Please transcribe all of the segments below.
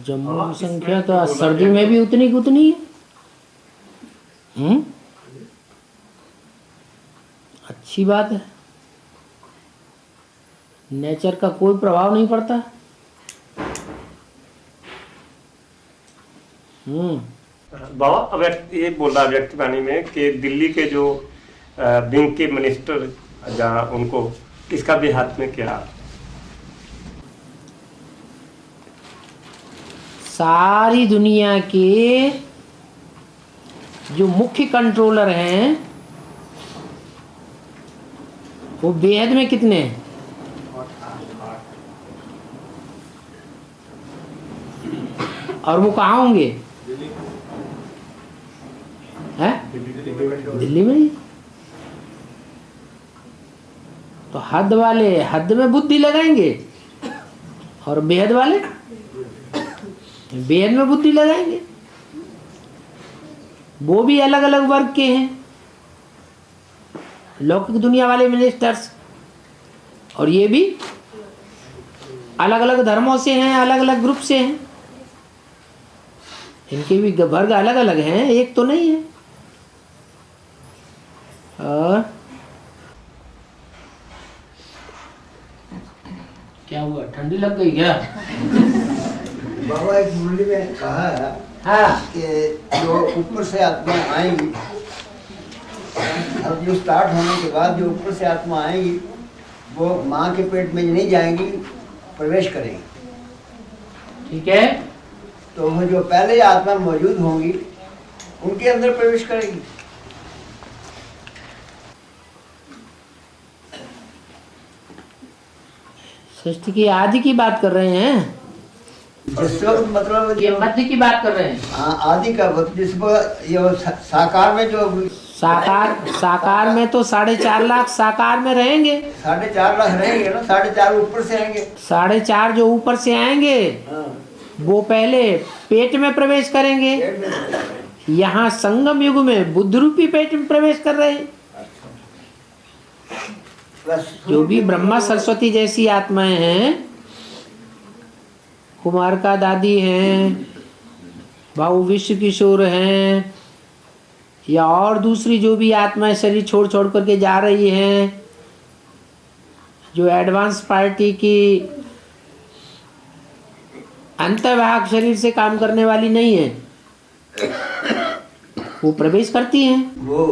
जम्मू की संख्या तो सर्दी में भी उतनी की उतनी है। अच्छी बात है, नेचर का कोई प्रभाव नहीं पड़ता। बाबा अब ये बोल रहा व्यक्ति वाणी में कि दिल्ली के जो विंग के मिनिस्टर जहाँ उनको इसका भी हाथ में क्या, सारी दुनिया के जो मुख्य कंट्रोलर हैं वो बेहद में कितने हैं? और वो कहाँ होंगे? हैं? दिल्ली में ही। तो हद वाले हद में बुद्धि लगाएंगे और बेहद वाले बेहद में बुद्धि लगाएंगे। वो भी अलग अलग वर्ग के हैं, लौकिक दुनिया वाले मिनिस्टर्स, और ये भी अलग अलग धर्मों से हैं, अलग अलग ग्रुप से हैं। इनके भी वर्ग अलग अलग हैं, एक तो नहीं है। और क्या हुआ, ठंडी लग गई क्या? बाबा एक मुरली में कहा है हाँ, कि जो ऊपर से आत्मा आएंगी, अब जो स्टार्ट होने के बाद जो ऊपर से आत्मा आएंगी वो माँ के पेट में नहीं जाएंगी, प्रवेश करेंगी। ठीक है। तो वो जो पहले आत्मा मौजूद होंगी उनके अंदर प्रवेश करेंगी। सृष्टि की आदि की बात कर रहे हैं, जिस वक्त मतलब ये मध्य की बात कर रहे हैं। हाँ, आदि का वक्त जिस वक्त ये साकार में जो साकार में तो 4.5 लाख साकार में रहेंगे। 4.5 लाख रहेंगे ना, 4.5 ऊपर से आएंगे। 4.5 जो ऊपर से आएंगे हाँ, वो पहले पेट में प्रवेश करेंगे। यहाँ संगम युग में बुद्ध रूपी पेट में प्रवेश कर रहे हैं। जो भी ब्रह्मा सरस्वती जैसी आत्माएं हैं, कुमार का दादी हैं, भाऊ विश्व किशोर हैं, या और दूसरी जो भी आत्माएं शरीर छोड़ छोड़ करके जा रही हैं, जो एडवांस पार्टी की अंतर्वाहक शरीर से काम करने वाली नहीं है, वो प्रवेश करती हैं। वो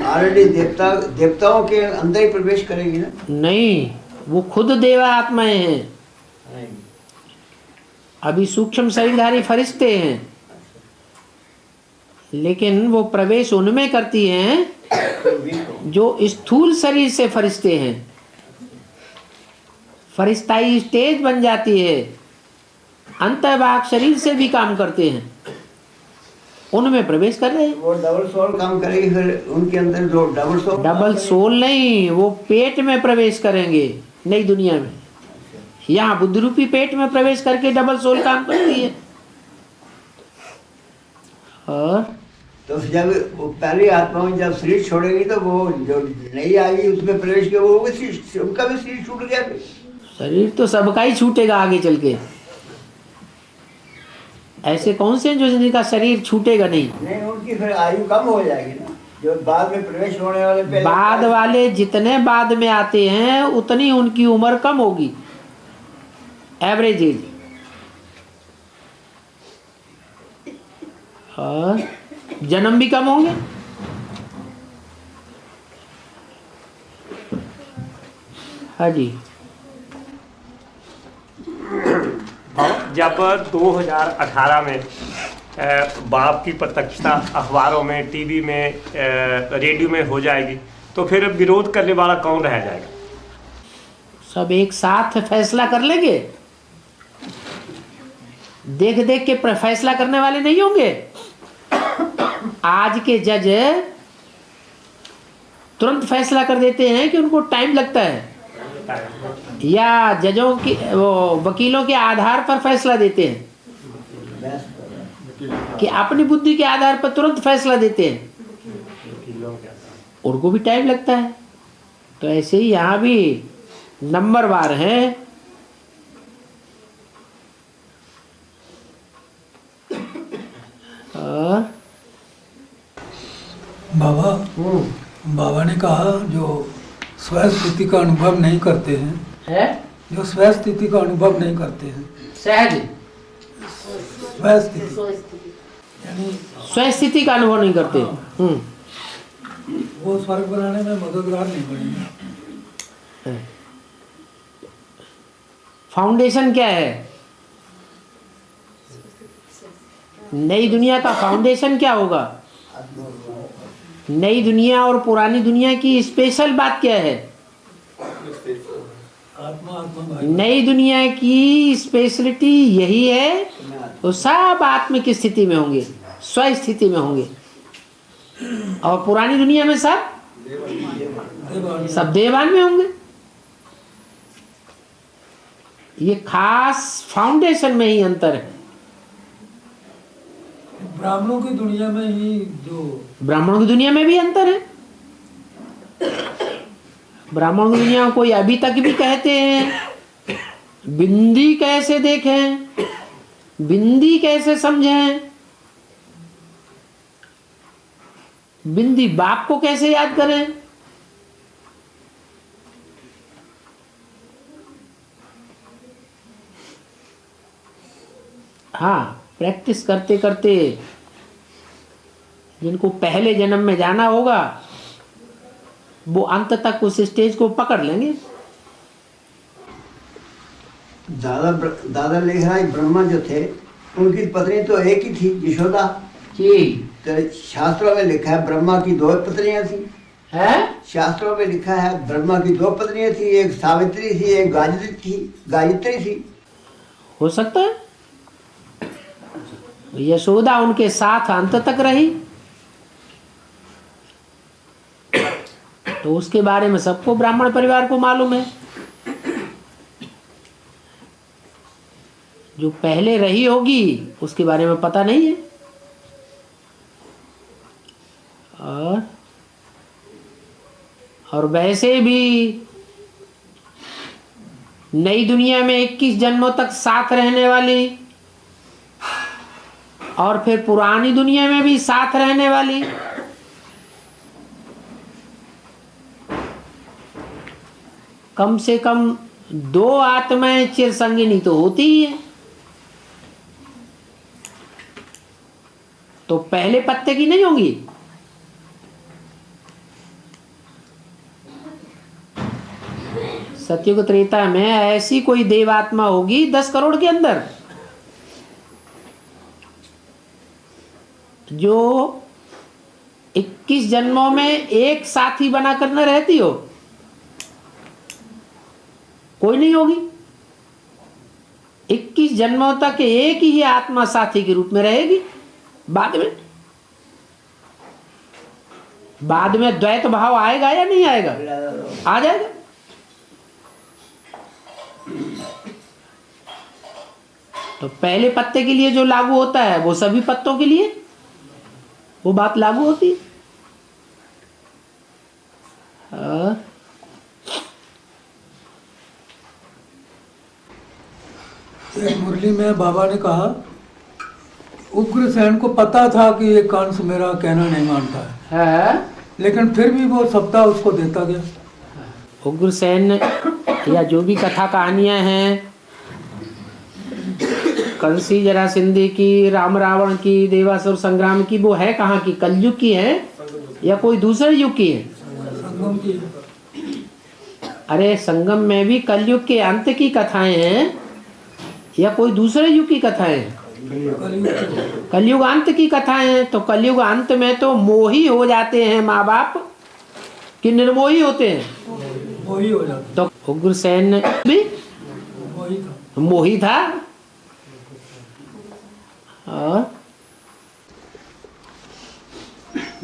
ऑलरेडी देवताओं के अंदर ही प्रवेश करेगी ना? नहीं, वो खुद देवा आत्माएं हैं। अभी सूक्ष्म शरीरधारी फरिश्ते हैं, लेकिन वो प्रवेश उनमें करती हैं जो स्थूल शरीर से फरिश्ते हैं। फरिश्ताई स्टेज बन जाती है, अंतर्वाहक शरीर से भी काम करते हैं, उनमें प्रवेश कर रहे हैं। वो डबल सोल काम करेगी, फिर उनके अंदर जो डबल सोल नहीं, वो पेट में प्रवेश करेंगे नई दुनिया में। यहाँ बुद्ध रूपी पेट में प्रवेश करके डबल सोल काम करती है। और तो जब वो पहली आत्मा जब शरीर छोड़ेगी तो वो जो नई आएगी उसमें प्रवेश किया, वो भी उनका भी शरीर छूट गया। शरीर तो सबका ही छूटेगा आगे चल के। ऐसे कौन से जो जिनका शरीर छूटेगा नहीं? उनकी फिर आयु कम हो जाएगी ना, जो बाद में प्रवेश होने वाले पहले बाद वाले जितने बाद में आते हैं उतनी उनकी उम्र कम होगी, एवरेज एज। और जन्म भी कम होंगे। हाँ जी। जब 2018 में बाप की प्रत्यक्षता अखबारों में, टीवी में, रेडियो में हो जाएगी तो फिर विरोध करने वाला कौन रह जाएगा? सब एक साथ फैसला कर लेंगे। देख देख के फैसला करने वाले नहीं होंगे। आज के जज तुरंत फैसला कर देते हैं कि उनको टाइम लगता है, या जजों की वो वकीलों के आधार पर फैसला देते हैं कि अपनी बुद्धि के आधार पर तुरंत फैसला देते हैं। उनको भी टाइम लगता है। तो ऐसे ही यहाँ भी नंबरवार है। और बाबा बाबा ने कहा जो स्व स्थिति का अनुभव नहीं करते हैं, है जो स्व स्थिति का अनुभव नहीं करते हैं, सहज स्व स्थिति यानी स्वस्थिति का अनुभव नहीं करते। वो स्वर्ग बनाने में मददगार नहीं बनेंगे। फाउंडेशन क्या है? नई दुनिया का फाउंडेशन क्या होगा? नई दुनिया और पुरानी दुनिया की स्पेशल बात क्या है? आत्मा आत्मा भाई। नई दुनिया की स्पेशलिटी यही है, वो सब आत्मिक स्थिति में होंगे, स्व स्थिति में होंगे। और पुरानी दुनिया में सब देवान में होंगे। ये खास फाउंडेशन में ही अंतर है। ब्राह्मणों की दुनिया में ही जो ब्राह्मणों की दुनिया में भी अंतर है। ब्राह्मणों की दुनिया में कोई अभी तक भी कहते हैं बिंदी कैसे देखें, बिंदी कैसे समझें, बिंदी बाप को कैसे याद करें। हाँ, प्रैक्टिस करते करते जिनको पहले जन्म में जाना होगा वो अंत तक उस स्टेज को पकड़ लेंगे। दादा लिख रहा है ब्रह्मा जो थे उनकी पत्नी तो एक ही थी, यशोदा जी तो शास्त्रों में लिखा है ब्रह्मा की 2 पत्नियां थी। है, शास्त्रों में लिखा है ब्रह्मा की 2 पत्नियां थी, एक सावित्री थी, एक गायत्री थी। हो सकता है यशोदा उनके साथ अंत तक रही, तो उसके बारे में सबको ब्राह्मण परिवार को मालूम है। जो पहले रही होगी उसके बारे में पता नहीं है। और वैसे भी नई दुनिया में 21 जन्मों तक साथ रहने वाली और फिर पुरानी दुनिया में भी साथ रहने वाली कम से कम 2 आत्माएं चिरसंगिनी तो होती ही है। तो पहले पत्ते की नहीं होंगी। सतयुग त्रेता में ऐसी कोई देवात्मा होगी 10 करोड़ के अंदर जो 21 जन्मों में एक साथी बनाकर न रहती हो। कोई नहीं होगी। 21 जन्मों तक एक ही आत्मा साथी के रूप में रहेगी। बाद में द्वैत भाव आएगा या नहीं आएगा? आ जाएगा। तो पहले पत्ते के लिए जो लागू होता है वो सभी पत्तों के लिए वो बात लागू होती है। एक मुरली में बाबा ने कहा उग्रसेन को पता था कि ये कंस मेरा कहना नहीं मानता है, लेकिन फिर भी वो सप्ताह उसको देता गया। उग्रसेन या जो भी कथा कहानियां हैं कंसी जरासंधी की, राम रावण की, देवासुर संग्राम की, वो है कहाँ की? कलयुग की है या कोई दूसरे युग की है? संगम की। अरे संगम में भी कलयुग के अंत की कथाएं हैं या कोई दूसरे युग की कथाएं हैं? कलयुग अंत की कथाएं हैं। तो कलयुग अंत में तो मोही हो जाते हैं माँ बाप कि निर्मोही होते हैं? मोही हो जाते। तो उग्रसेन भी मोही था। और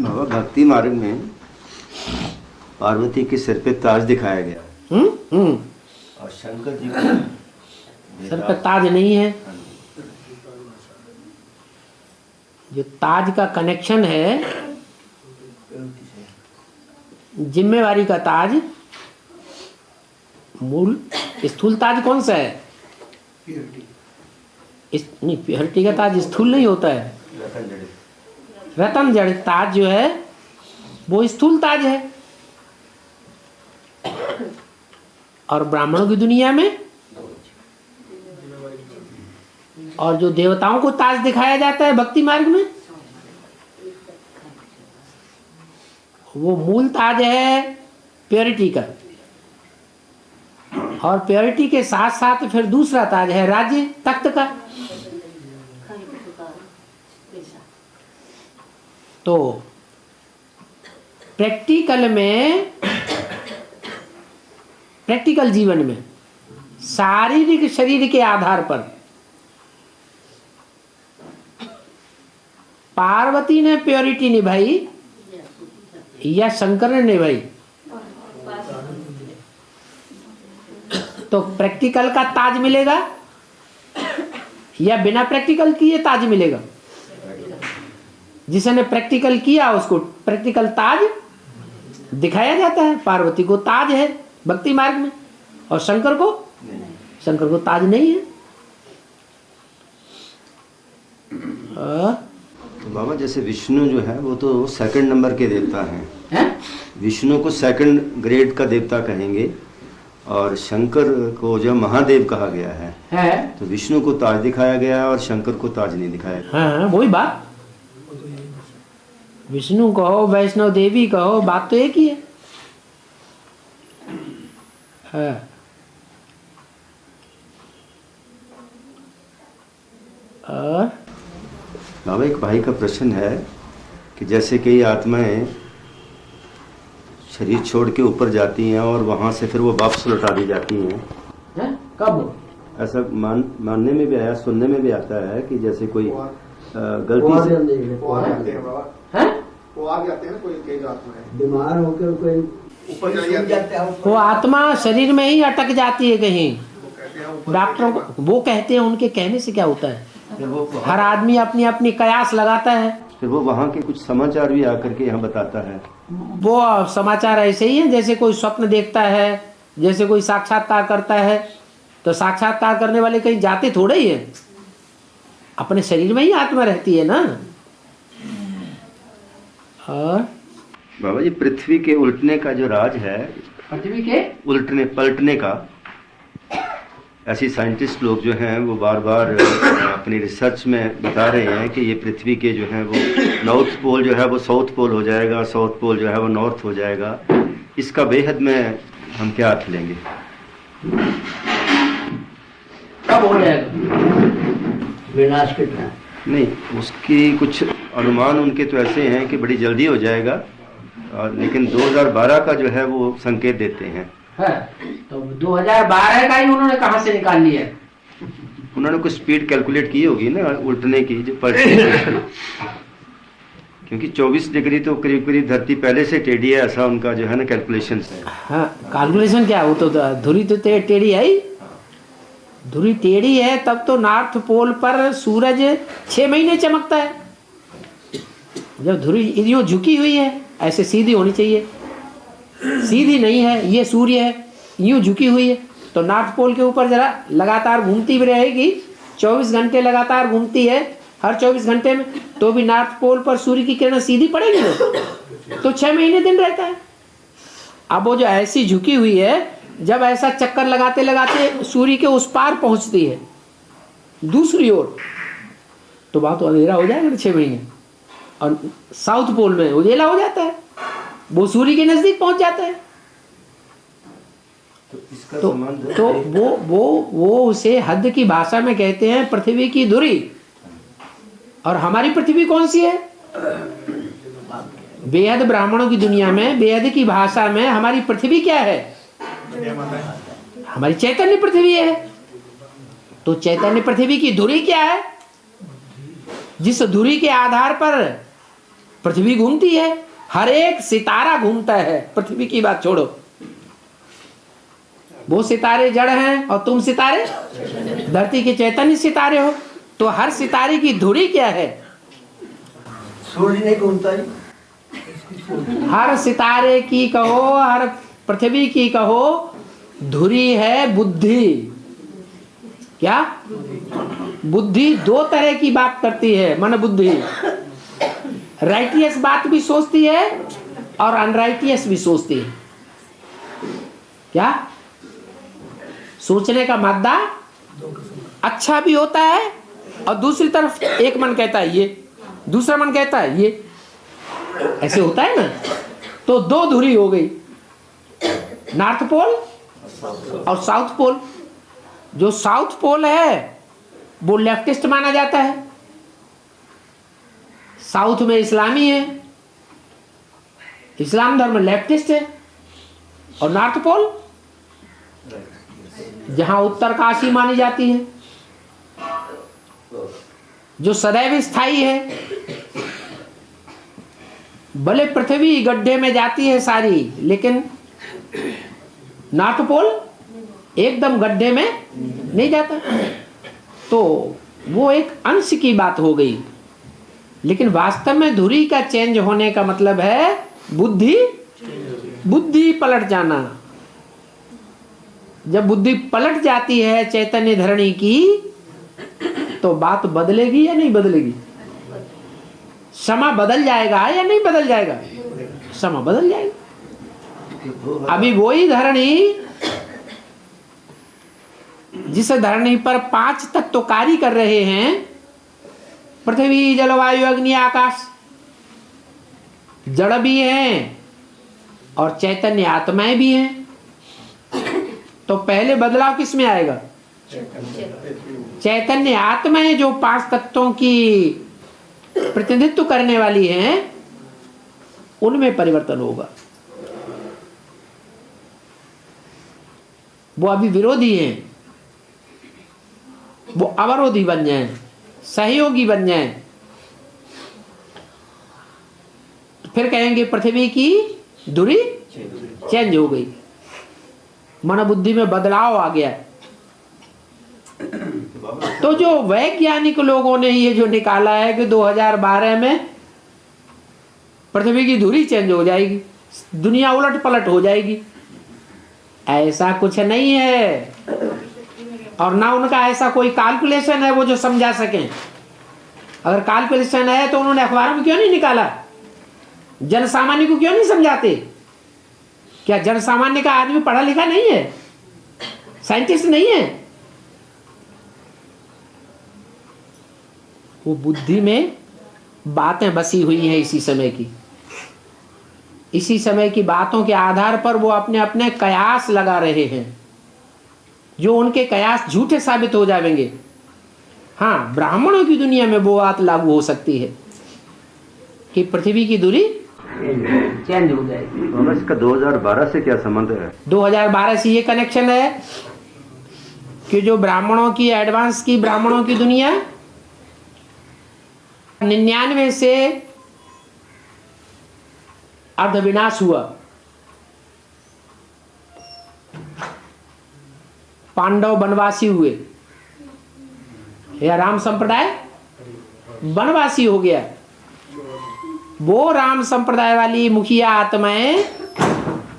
बाबा भक्ति मार्ग में पार्वती के सिर पे ताज दिखाया गया और शंकर जी को सर पे ताज नहीं है। जो ताज का कनेक्शन है, जिम्मेवारी का ताज, मूल स्थूल ताज कौन सा है? नहीं, प्योरिटी का ताज स्थूल नहीं होता है। रत्न जड़ ताज जो है वो स्थूल ताज है, और ब्राह्मणों की दुनिया में और जो देवताओं को ताज दिखाया जाता है भक्ति मार्ग में, वो मूल ताज है प्योरिटी का, और प्योरिटी के साथ साथ फिर दूसरा ताज है राज्य तख्त का। तो प्रैक्टिकल जीवन में शारीरिक शरीर के आधार पर पार्वती ने प्योरिटी निभाई या शंकर ने निभाई? तो प्रैक्टिकल का ताज मिलेगा या बिना प्रैक्टिकल किए ताज मिलेगा? जिसने प्रैक्टिकल किया उसको प्रैक्टिकल ताज दिखाया जाता है। पार्वती को ताज है भक्ति मार्ग में, और शंकर को ताज नहीं है। तो बाबा जैसे विष्णु जो है वो तो सेकंड नंबर के देवता हैं, विष्णु को सेकंड ग्रेड का देवता कहेंगे, और शंकर को जो महादेव कहा गया है, तो विष्णु को ताज दिखाया गया और शंकर को ताज नहीं दिखाया गया। हाँ, वही बात, विष्णु कहो वैष्णव देवी कहो, बात तो एक ही है। बाबा एक भाई का प्रश्न है कि जैसे कई आत्माएं शरीर छोड़ के ऊपर जाती हैं और वहां से फिर वो वापस लौटा दी जाती हैं, कब? ऐसा मानने में भी आया, सुनने में भी आता है कि जैसे कोई गलती से वो आ जाते हैं, कोई तेज आत्मा बीमार होकर कोई ऊपर चले जाते हैं, वो आत्मा शरीर में ही अटक जाती है कहीं। डॉक्टरों को वो कहते हैं, उनके कहने से क्या होता है, हर आदमी अपनी अपनी कयास लगाता है। फिर वो वहाँ के कुछ समाचार भी आकर के यहाँ बताता है। वो समाचार ऐसे ही है जैसे कोई स्वप्न देखता है, जैसे कोई साक्षात्कार करता है। तो साक्षात्कार करने वाले कहीं जाते थोड़े ही है, अपने शरीर में ही आत्मा रहती है ना। और बाबा जी पृथ्वी के उल्टने का जो राज है, पृथ्वी के उल्टने पलटने का, ऐसी साइंटिस्ट लोग जो हैं वो बार बार अपनी रिसर्च में बता रहे हैं कि ये पृथ्वी के जो है वो नॉर्थ पोल जो है वो साउथ पोल हो जाएगा, साउथ पोल जो है वो नॉर्थ हो जाएगा। इसका बेहद में हम क्या अर्थ लेंगे? कब हो जाएगा विनाश के टाइम? नहीं, उसकी कुछ अनुमान उनके तो ऐसे हैं कि बड़ी जल्दी हो जाएगा, और लेकिन 2012 का जो है वो संकेत देते हैं। तो 2012 का ही उन्होंने कहाँ से निकाल लिया? उन्होंने कुछ स्पीड कैलकुलेट की होगी ना उल्टने की, जो पलटने क्योंकि 24 डिग्री तो करीब करीब धरती पहले से टेढ़ी है, ऐसा उनका जो है ना कैलकुलेशन है। हाँ, कैलकुलेशन क्या, वो तो धुरी तो टेढ़ी है ही, धुरी टेढ़ी है तब तो नॉर्थ पोल पर सूरज 6 महीने चमकता है। जब धुरी यूं झुकी हुई है, ऐसे सीधी होनी चाहिए, सीधी नहीं है, ये सूर्य है, यूं झुकी हुई है, तो नॉर्थ पोल के ऊपर जरा लगातार घूमती भी रहेगी, 24 घंटे लगातार घूमती है, हर 24 घंटे में, तो भी नॉर्थ पोल पर सूर्य की किरण सीधी पड़ेगी ना, तो 6 महीने दिन रहता है। अब वो जो ऐसी झुकी हुई है, जब ऐसा चक्कर लगाते लगाते सूर्य के उस पार पहुंचती है दूसरी ओर, तो बात तो अंधेरा हो जाएगा 6 महीने, और साउथ पोल में उजेला हो जाता है, वो सूर्य के नजदीक पहुंच जाता है। तो वो उसे हद की भाषा में कहते हैं पृथ्वी की धुरी। और हमारी पृथ्वी कौन सी है? बेहद ब्राह्मणों की दुनिया में, बेहद की भाषा में हमारी पृथ्वी क्या है? हमारी चैतन्य पृथ्वी है। तो चैतन्य पृथ्वी की धुरी क्या है? जिस धुरी के आधार पर पृथ्वी घूमती है, हर एक सितारा घूमता है। पृथ्वी की बात छोड़ो, वो सितारे जड़ हैं और तुम सितारे धरती के चैतन्य सितारे हो। तो हर सितारे की धुरी क्या है? सूर्य नहीं घूमता है। हर सितारे की कहो, हर पृथ्वी की कहो, धुरी है बुद्धि। क्या बुद्धि? 2 तरह की बात करती है मन बुद्धि। राइटियस बात भी सोचती है और अनराइटियस भी सोचती है। क्या सोचने का मादा अच्छा भी होता है और दूसरी तरफ एक मन कहता है ये, दूसरा मन कहता है ये, ऐसे होता है ना। तो दो धुरी हो गई, नॉर्थ पोल और साउथ पोल। जो साउथ पोल है वो लेफ्टिस्ट माना जाता है, साउथ में इस्लामी है, इस्लाम धर्म लेफ्टिस्ट है। और नॉर्थ पोल जहां उत्तर काशी मानी जाती है, जो सदैव स्थायी है। भले पृथ्वी गड्ढे में जाती है सारी, लेकिन नॉर्थ पोल एकदम गड्ढे में नहीं जाता। तो वो एक अंश की बात हो गई, लेकिन वास्तव में धुरी का चेंज होने का मतलब है बुद्धि पलट जाना। जब बुद्धि पलट जाती है चैतन्य धरणी की, तो बात बदलेगी या नहीं बदलेगी? समा बदल जाएगा या नहीं बदल जाएगा? समा बदल जाएगा। अभी वही धरणी, जिस धरणी पर 5 तत्व तो कार्य कर रहे हैं, पृथ्वी जलवायु अग्नि आकाश, जड़ भी हैं और चैतन्य आत्माएं भी हैं। तो पहले बदलाव किस में आएगा? चैतन्य आत्माएं जो 5 तत्वों की प्रतिनिधित्व करने वाली हैं, उनमें परिवर्तन होगा। वो अभी विरोधी हैं, वो अवरोधी बन जाएं, सहयोगी बन जाएं। फिर कहेंगे पृथ्वी की धुरी चेंज हो गई, मन बुद्धि में बदलाव आ गया। तो जो वैज्ञानिक लोगों ने ये जो निकाला है कि 2012 में पृथ्वी की धुरी चेंज हो जाएगी, दुनिया उलट पलट हो जाएगी, ऐसा कुछ नहीं है। और ना उनका ऐसा कोई कैलकुलेशन है वो जो समझा सकें। अगर कैलकुलेशन है तो उन्होंने अखबारों में क्यों नहीं निकाला? जन सामान्य को क्यों नहीं समझाते? क्या जन सामान्य का आदमी पढ़ा लिखा नहीं है, साइंटिस्ट नहीं है? वो बुद्धि में बातें बसी हुई हैं इसी समय की। इसी समय की बातों के आधार पर वो अपने अपने कयास लगा रहे हैं, जो उनके कयास झूठे साबित हो जाएंगे। हाँ, ब्राह्मणों की दुनिया में वो बात लागू हो सकती है कि पृथ्वी की दूरी चेंज हो जाएगी। तो इसका 2012 से क्या संबंध है? 2012 से ये कनेक्शन है कि जो ब्राह्मणों की एडवांस की ब्राह्मणों की दुनिया 99 से अर्धविनाश हुआ। पांडव वनवासी हुए या राम संप्रदाय वनवासी हो गया। वो राम संप्रदाय वाली मुखिया आत्माएं,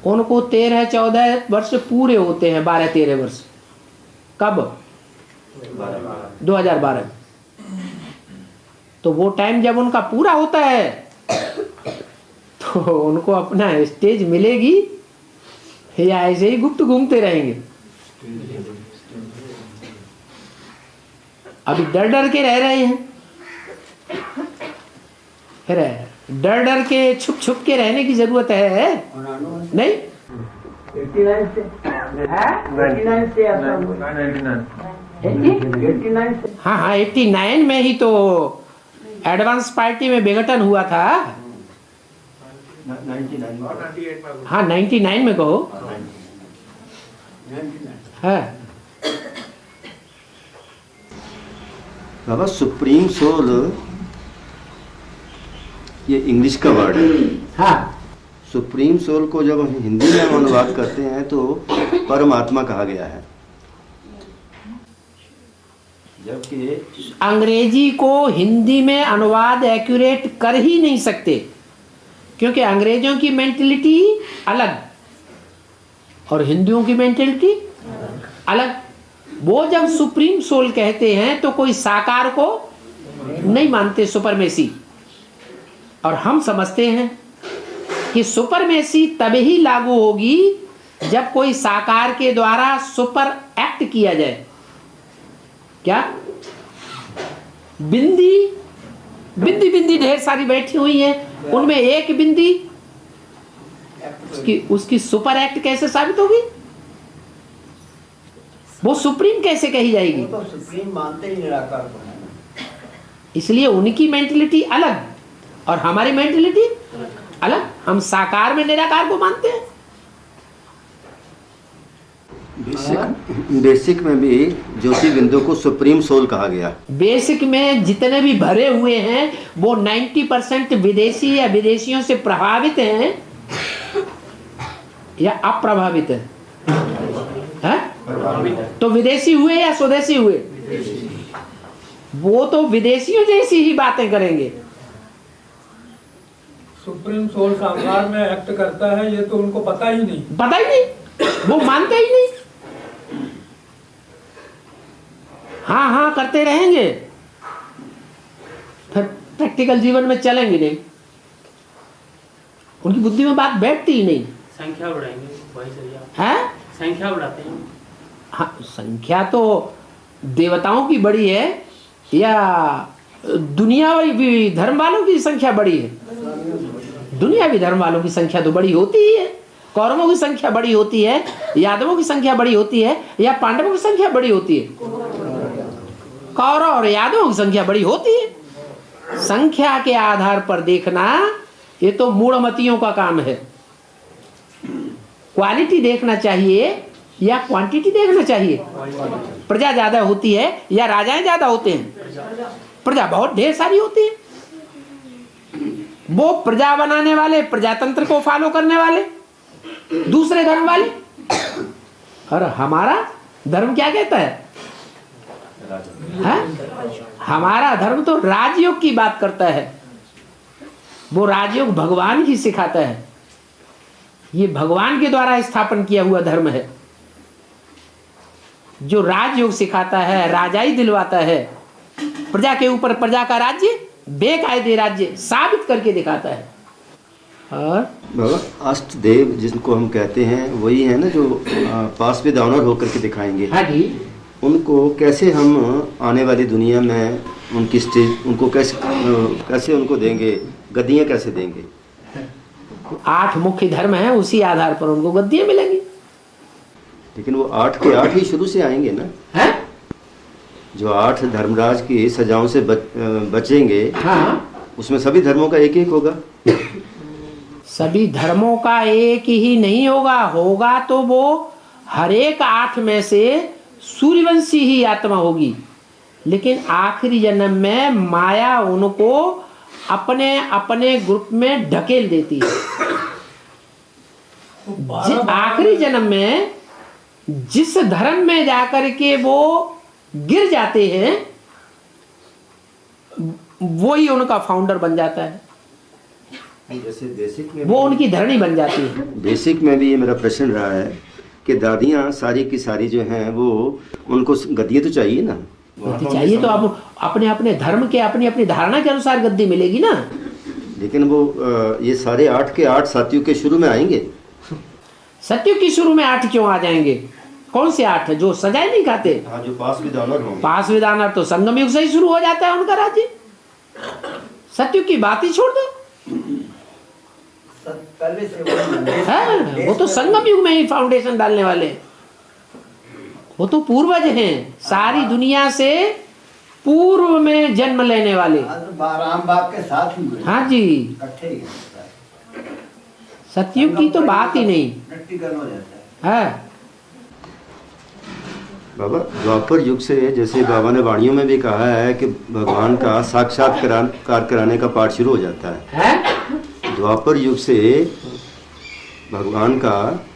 उनको 13-14 वर्ष पूरे होते हैं, 12-13 वर्ष। कब? 2012। तो वो टाइम जब उनका पूरा होता है तो उनको अपना स्टेज मिलेगी या ऐसे ही गुप्त घूमते रहेंगे? अभी डर डर के रह रहे हैं, फिर डर डर के छुप छुप के रहने की जरूरत है नहीं? 89 से हाँ हाँ, 89 में ही तो एडवांस पार्टी में विघटन हुआ था। 99 हाँ, 99 में कहो। है बाबा, सुप्रीम सोल ये इंग्लिश का वर्ड है। हाँ, सुप्रीम सोल को जब हम हिंदी में अनुवाद करते हैं तो परमात्मा कहा गया है, जबकि अंग्रेजी को हिंदी में अनुवाद एक्यूरेट कर ही नहीं सकते, क्योंकि अंग्रेजों की मेंटलिटी अलग और हिंदुओं की मेंटलिटी अलग। वो जब सुप्रीम सोल कहते हैं तो कोई साकार को नहीं मानते, सुपरमेसी। और हम समझते हैं कि सुपरमेसी तभी लागू होगी जब कोई साकार के द्वारा सुपर एक्ट किया जाए। क्या? बिंदी बिंदी बिंदी ढेर सारी बैठी हुई हैं, उनमें एक बिंदी उसकी सुपर एक्ट कैसे साबित होगी? वो सुप्रीम कैसे कही जाएगी? वो तो सुप्रीम मानते ही निराकार को है। इसलिए उनकी मेंटलिटी अलग और हमारी मेंटलिटी अलग। हम साकार में निराकार को मानते हैं। बेसिक में भी ज्योति बिंदु को सुप्रीम सोल कहा गया। बेसिक में जितने भी भरे हुए हैं वो 90% विदेशी या विदेशियों से प्रभावित हैं या अप्रभावित है? तो विदेशी हुए या स्वदेशी हुए? वो तो विदेशियों जैसी ही बातें करेंगे। सुप्रीम सोल साकार में एक्ट करता है, ये तो उनको पता ही नहीं। पता ही नहीं, वो मानते ही नहीं। हाँ हाँ करते रहेंगे, फिर प्रैक्टिकल जीवन में चलेंगे नहीं। उनकी बुद्धि में बात बैठती ही नहीं। संख्या बढ़ाएंगे वही सही है। संख्या बढ़ाते हैं। हाँ, संख्या तो देवताओं की बड़ी है या दुनिया भी धर्म वालों की संख्या बड़ी है? दुनियावी धर्म वालों की संख्या तो बड़ी होती ही है। कौरवों की संख्या बड़ी होती है, यादवों की संख्या बड़ी होती है या पांडवों की संख्या बड़ी होती है? कौरव और यादवों की संख्या बड़ी होती है। संख्या के आधार पर देखना ये तो मूढ़मतियों का काम है। क्वालिटी देखना चाहिए या क्वांटिटी देखना चाहिए? प्रजा ज्यादा होती है या राजाएं ज्यादा होते हैं? प्रजा बहुत ढेर सारी होती है। वो प्रजा बनाने वाले, प्रजातंत्र को फॉलो करने वाले, दूसरे धर्म वाले। और हमारा धर्म क्या कहता है? हमारा धर्म तो राजयोग की बात करता है। वो राजयोग भगवान ही सिखाता है। ये भगवान के द्वारा स्थापन किया हुआ धर्म है जो राजयोग सिखाता है, राजाई दिलवाता है, प्रजा के ऊपर प्रजा का राज्य, बेकायदे राज्य साबित करके दिखाता है। और बाबा अष्ट देव जिनको हम कहते हैं वही है ना जो पास विद ऑनर होकर के दिखाएंगे। हाँ जी। उनको कैसे हम आने वाली दुनिया में उनकी स्टेज उनको कैसे उनको देंगे, गद्दियाँ कैसे देंगे? 8 मुख्य धर्म हैं, उसी आधार पर उनको गद्दियाँ मिलेंगी। लेकिन वो 8 के 8 ही शुरू से आएंगे ना। है? जो 8 धर्मराज की सजाओं से बचेंगे। हाँ, उसमें सभी धर्मों का एक एक होगा। सभी धर्मों का एक ही नहीं होगा। होगा तो वो हर एक 8 में से सूर्यवंशी ही आत्मा होगी। लेकिन आखिरी जन्म में माया उनको अपने अपने ग्रुप में ढकेल देती है। आखिरी जन्म में जिस धर्म में जाकर के वो गिर जाते हैं वही उनका फाउंडर बन जाता है। जैसे बेसिक में वो उनकी धरनी बन जाती है। बेसिक में भी ये मेरा प्रश्न रहा है कि दादियाँ सारी की सारी जो हैं वो उनको गद्दी तो चाहिए ना। गद्दी चाहिए तो अब अपने अपने धर्म के अपनी अपनी धारणा के अनुसार गद्दी मिलेगी ना। लेकिन वो ये सारे 8 के 8 सतयुग के शुरू में आएंगे। सतयुग की शुरू में 8 क्यों आ जाएंगे? कौन से 8? जो सजाए नहीं खाते। हाँ, जो पास विद ऑनर होंगे। पास विद ऑनर तो संगम युग से ही शुरू हो जाता है उनका राज्य। सतयुग की बात ही छोड़ दो। वो तो संगम युग में ही फाउंडेशन डालने वाले हैं। वो तो पूर्वज हैं, सारी दुनिया से पूर्व में जन्म लेने वाले। राम बाप के साथ ही। हाँ जी, सतयुग की तो बात ही नहीं है। बाबा द्वापर युग से, जैसे बाबा ने वाणियों में भी कहा है कि भगवान का साक्षात्कार कराने का पाठ शुरू हो जाता है। द्वापर युग से भगवान का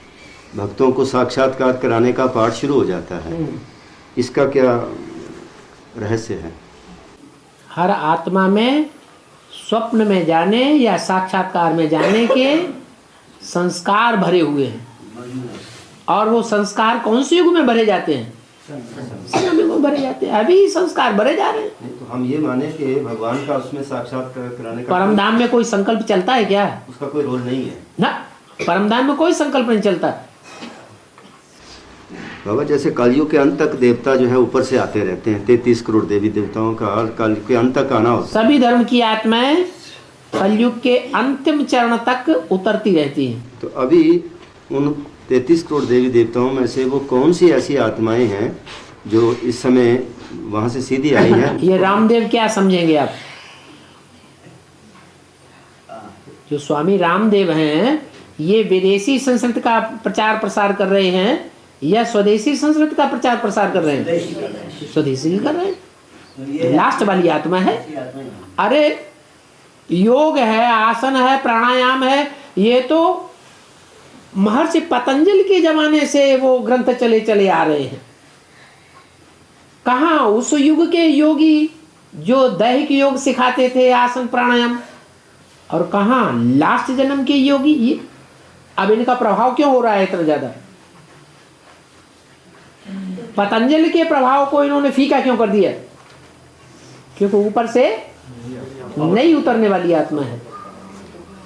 भक्तों को साक्षात्कार कराने का पाठ शुरू हो जाता है। इसका क्या रहस्य है? हर आत्मा में स्वप्न में जाने या साक्षात्कार में जाने के संस्कार भरे हुए हैं। और वो संस्कार कौन से युग में भरे जाते हैं? संगम युग में भरे जाते हैं। अभी संस्कार भरे जा रहे हैं। हम ये माने कि भगवान का उसमें साक्षात कराने का परम धाम में कोई संकल्प चलता है क्या? उसका कोई रोल नहीं है ना, परम धाम में कोई संकल्प नहीं चलता। बाबा। जैसे कलयुग के अंत तक देवता जो है ऊपर से आते रहते हैं, 33 करोड़ देवी देवताओं का कलयुग के अंत तक आना होता है। सभी धर्म की आत्माएं कलयुग के अंतिम चरण तक उतरती रहती हैं। तो अभी उन 33 करोड़ देवी देवताओं में से वो कौन सी ऐसी आत्माएं हैं जो इस समय वहां से सीधी आई हैं? ये रामदेव क्या समझेंगे आप? जो स्वामी रामदेव हैं, ये विदेशी संस्कृति का प्रचार प्रसार कर रहे हैं या स्वदेशी संस्कृति का प्रचार प्रसार कर रहे हैं? स्वदेशी कर रहे हैं। लास्ट वाली आत्मा है। अरे योग है, आसन है, प्राणायाम है, ये तो महर्षि पतंजलि के जमाने से वो ग्रंथ चले चले आ रहे हैं। कहाँ उस युग के योगी जो दैहिक योग सिखाते थे, आसन प्राणायाम, और कहाँ लास्ट जन्म के योगी ये। अब इनका प्रभाव क्यों हो रहा है इतना ज्यादा? पतंजलि के प्रभाव को इन्होंने फीका क्यों कर दिया? क्योंकि ऊपर से नई उतरने वाली आत्मा है।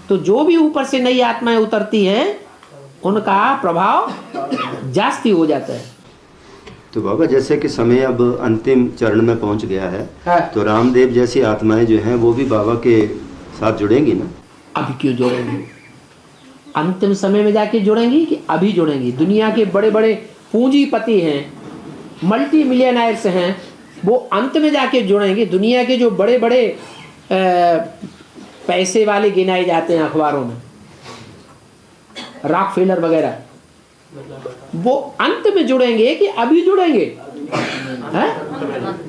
तो जो भी ऊपर से नई आत्माएं उतरती हैं उनका प्रभाव जास्ती हो जाता है। तो बाबा जैसे कि समय अब अंतिम चरण में पहुंच गया है, हाँ। तो रामदेव जैसी आत्माएं जो हैं वो भी बाबा के साथ जुड़ेंगी ना? अभी क्यों जुड़ेंगी? अंतिम समय में जाके जुड़ेंगी कि अभी जुड़ेंगी? दुनिया के बड़े बड़े पूंजीपति हैं, मल्टी मिलियनर्स हैं, वो अंत में जाके जुड़ेंगे। दुनिया के जो बड़े बड़े पैसे वाले गिनाए जाते हैं अखबारों में, रॉकफेलर वगैरह, वो अंत में जुड़ेंगे कि अभी जुड़ेंगे? हैं?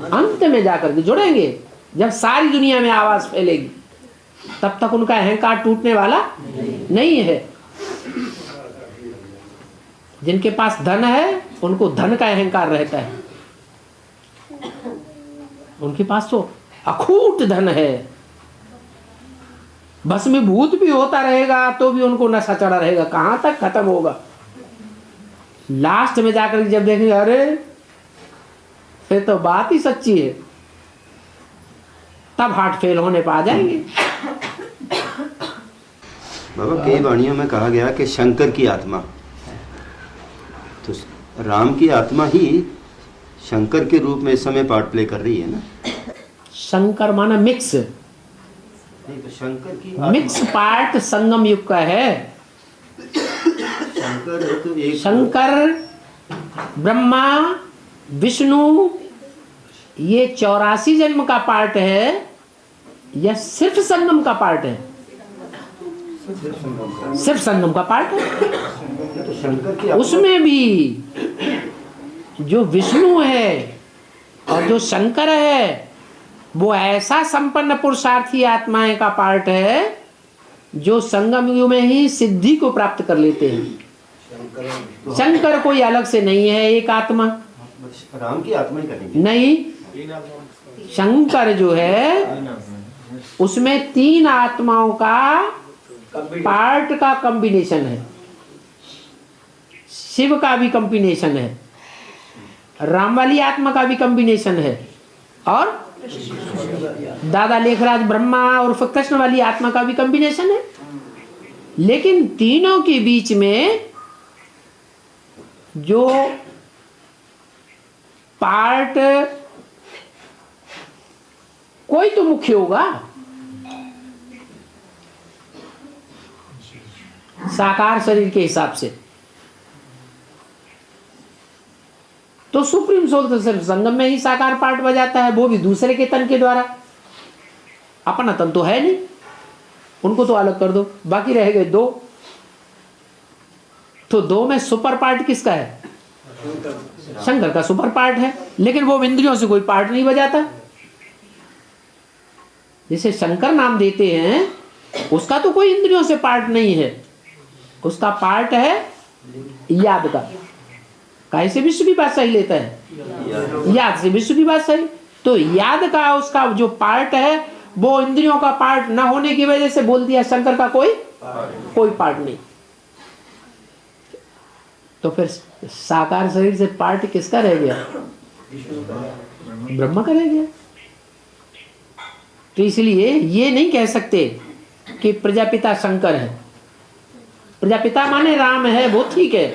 अंत में जाकर के जुड़ेंगे, जब सारी दुनिया में आवाज फैलेगी। तब तक उनका अहंकार टूटने वाला नहीं है। जिनके पास धन है उनको धन का अहंकार रहता है, उनके पास तो अखूट धन है। बस में भूत भी होता रहेगा तो भी उनको नशा चढ़ा रहेगा। कहां तक खत्म होगा? लास्ट में जाकर जब देखेंगे, अरे फिर तो बात ही सच्ची है, तब हार्ट फेल होने पर आ जाएंगे। बाबा कई वाणियों में कहा गया कि शंकर की आत्मा, तो राम की आत्मा ही शंकर के रूप में इस समय पार्ट प्ले कर रही है ना? शंकर माना मिक्स, नहीं तो शंकर की मिक्स पार्ट संगम युग का है। शंकर तो एक शंकर, ब्रह्मा, विष्णु, ये 84 जन्म का पार्ट है या सिर्फ संगम का पार्ट है? सिर्फ संगम का पार्ट है। तो शंकर की उसमें भी जो विष्णु है और जो शंकर है वो ऐसा संपन्न पुरुषार्थी आत्माएं का पार्ट है जो संगम युग में ही सिद्धि को प्राप्त कर लेते हैं। शंकर कोई अलग से नहीं है, एक आत्मा। राम की आत्मा ही करेंगे? नहीं, शंकर जो है उसमें 3 आत्माओं का पार्ट का कॉम्बिनेशन है। शिव का भी कॉम्बिनेशन है, राम वाली आत्मा का भी कॉम्बिनेशन है, और दादा लेखराज ब्रह्मा और कृष्ण वाली आत्मा का भी कॉम्बिनेशन है। लेकिन तीनों के बीच में जो पार्ट कोई तो मुख्य होगा। साकार शरीर के हिसाब से तो सुप्रीम सोल तो सिर्फ संगम में ही साकार पार्ट बजाता है, वो भी दूसरे के तन के द्वारा। अपना तन तो है नहीं, उनको तो अलग कर दो, बाकी रह गए 2। तो 2 में सुपर पार्ट किसका है? शंकर का सुपर पार्ट है, लेकिन वो इंद्रियों से कोई पार्ट नहीं बजाता। जिसे शंकर नाम देते हैं उसका तो कोई इंद्रियों से पार्ट नहीं है, उसका पार्ट है याद का। काहे से विश्व की बात सही लेता है? याद से विश्व की बात सही। तो याद का उसका जो पार्ट है वो इंद्रियों का पार्ट न होने की वजह से बोल दिया शंकर का कोई पार्ट नहीं। तो फिर साकार शरीर से पार्ट किसका रह गया? ब्रह्मा का रह गया। तो इसलिए ये नहीं कह सकते कि प्रजापिता शंकर है। प्रजापिता माने राम है, वो ठीक है,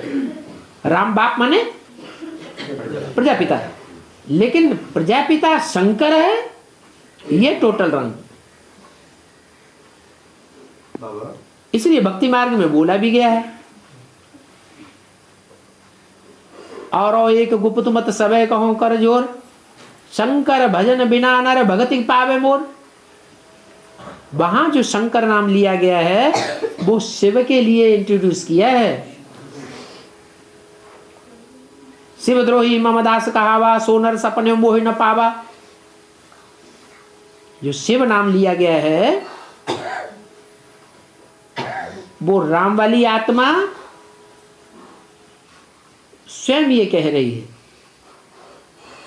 राम बाप माने प्रजापिता, लेकिन प्रजापिता शंकर है, ये टोटल रंग। इसलिए भक्ति मार्ग में बोला भी गया है, और एक गुप्त मत सबे कहो कर जोर, शंकर भजन बिना नर भगति पावे मोर। वहां जो शंकर नाम लिया गया है वो शिव के लिए इंट्रोड्यूस किया है। शिवद्रोही मम दास कहावा, सोनर सपने मोहि न पावा। जो शिव नाम लिया गया है वो राम वाली आत्मा स्वयं ये कह रही है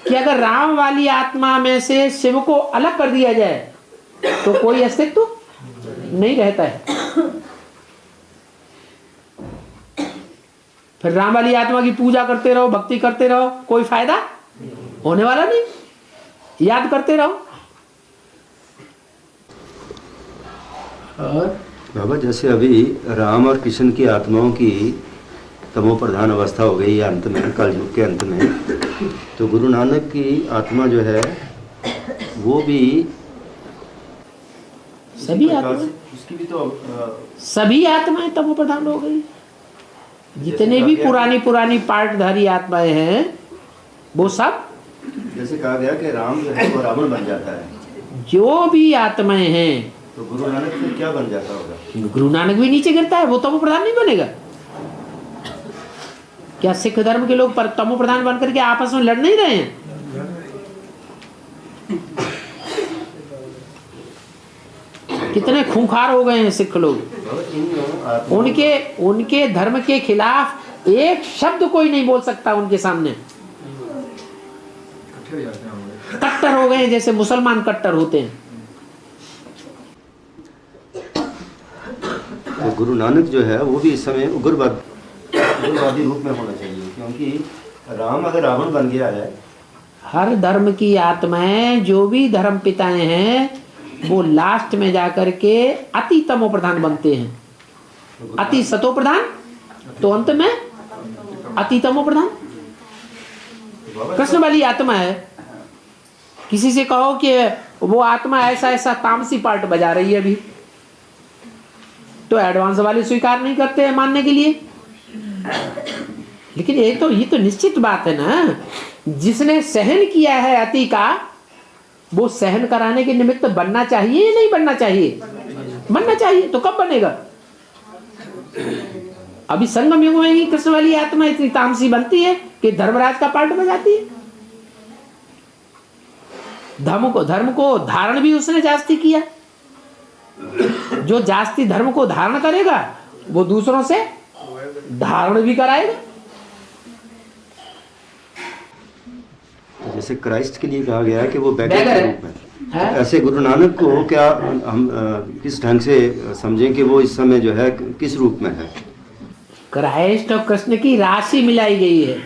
कि अगर राम वाली आत्मा में से शिव को अलग कर दिया जाए तो कोई अस्तित्व नहीं रहता है। फिर राम वाली आत्मा की पूजा करते रहो, भक्ति करते रहो, कोई फायदा होने वाला नहीं, याद करते रहो। और बाबा जैसे अभी राम और कृष्ण की आत्माओं की तमो प्रधान अवस्था हो गई अंत में, कलयुग के अंत में, तो गुरु नानक की आत्मा जो है वो भी सभी आत्माएं, उसकी भी तो सभी आत्माएं तमो प्रधान हो गई। जितने भी पुरानी पार्टधारी आत्माएं हैं वो सब, जैसे कहा गया कि राम जो है वो रावण बन जाता है, जो भी आत्माएं हैं, तो गुरु नानक फिर क्या बन जाता होगा? गुरु नानक भी नीचे गिरता है, वो तमो प्रधान नहीं बनेगा क्या? सिख धर्म के लोग तमो प्रधान बनकर के आपस में लड़ नहीं रहे हैं? कितने खूंखार हो गए हैं सिख लोग। उनके धर्म के खिलाफ एक शब्द कोई नहीं बोल सकता उनके सामने। कट्टर हो गए हैं, जैसे मुसलमान कट्टर होते हैं। तो गुरु नानक जो है वो भी इस समय उग्रवादी रूप में होना चाहिए, क्योंकि राम अगर रावण बन गया है। हर धर्म की आत्माएं, जो भी धर्म पिताएं हैं, वो लास्ट में जाकर के अति तमो प्रधान बनते हैं। अति सतो प्रधान तो अंत में अति तमो प्रधान। कृष्ण वाली आत्मा है, किसी से कहो कि वो आत्मा ऐसा ऐसा तामसी पार्ट बजा रही है अभी, तो एडवांस वाले स्वीकार नहीं करते हैं मानने के लिए। लेकिन ये तो निश्चित बात है ना, जिसने सहन किया है अति का, वो सहन कराने के निमित्त बनना चाहिए या नहीं बनना चाहिए? बनना चाहिए। तो कब बनेगा? अभी संगम युग में ही कृष्ण वाली आत्मा इतनी तामसी बनती है कि धर्मराज का पार्ट बजाती है। धर्म को धारण भी उसने जास्ती किया। जो जास्ती धर्म को धारण करेगा वो दूसरों से धारण भी कराएगा। जैसे क्राइस्ट के लिए कहा गया है कि वो बैगर के रूप में, तो ऐसे गुरु नानक को क्या हम किस ढंग से समझें कि वो इस समय जो है किस रूप में है? क्राइस्ट और कृष्ण की राशि मिलाई गई है,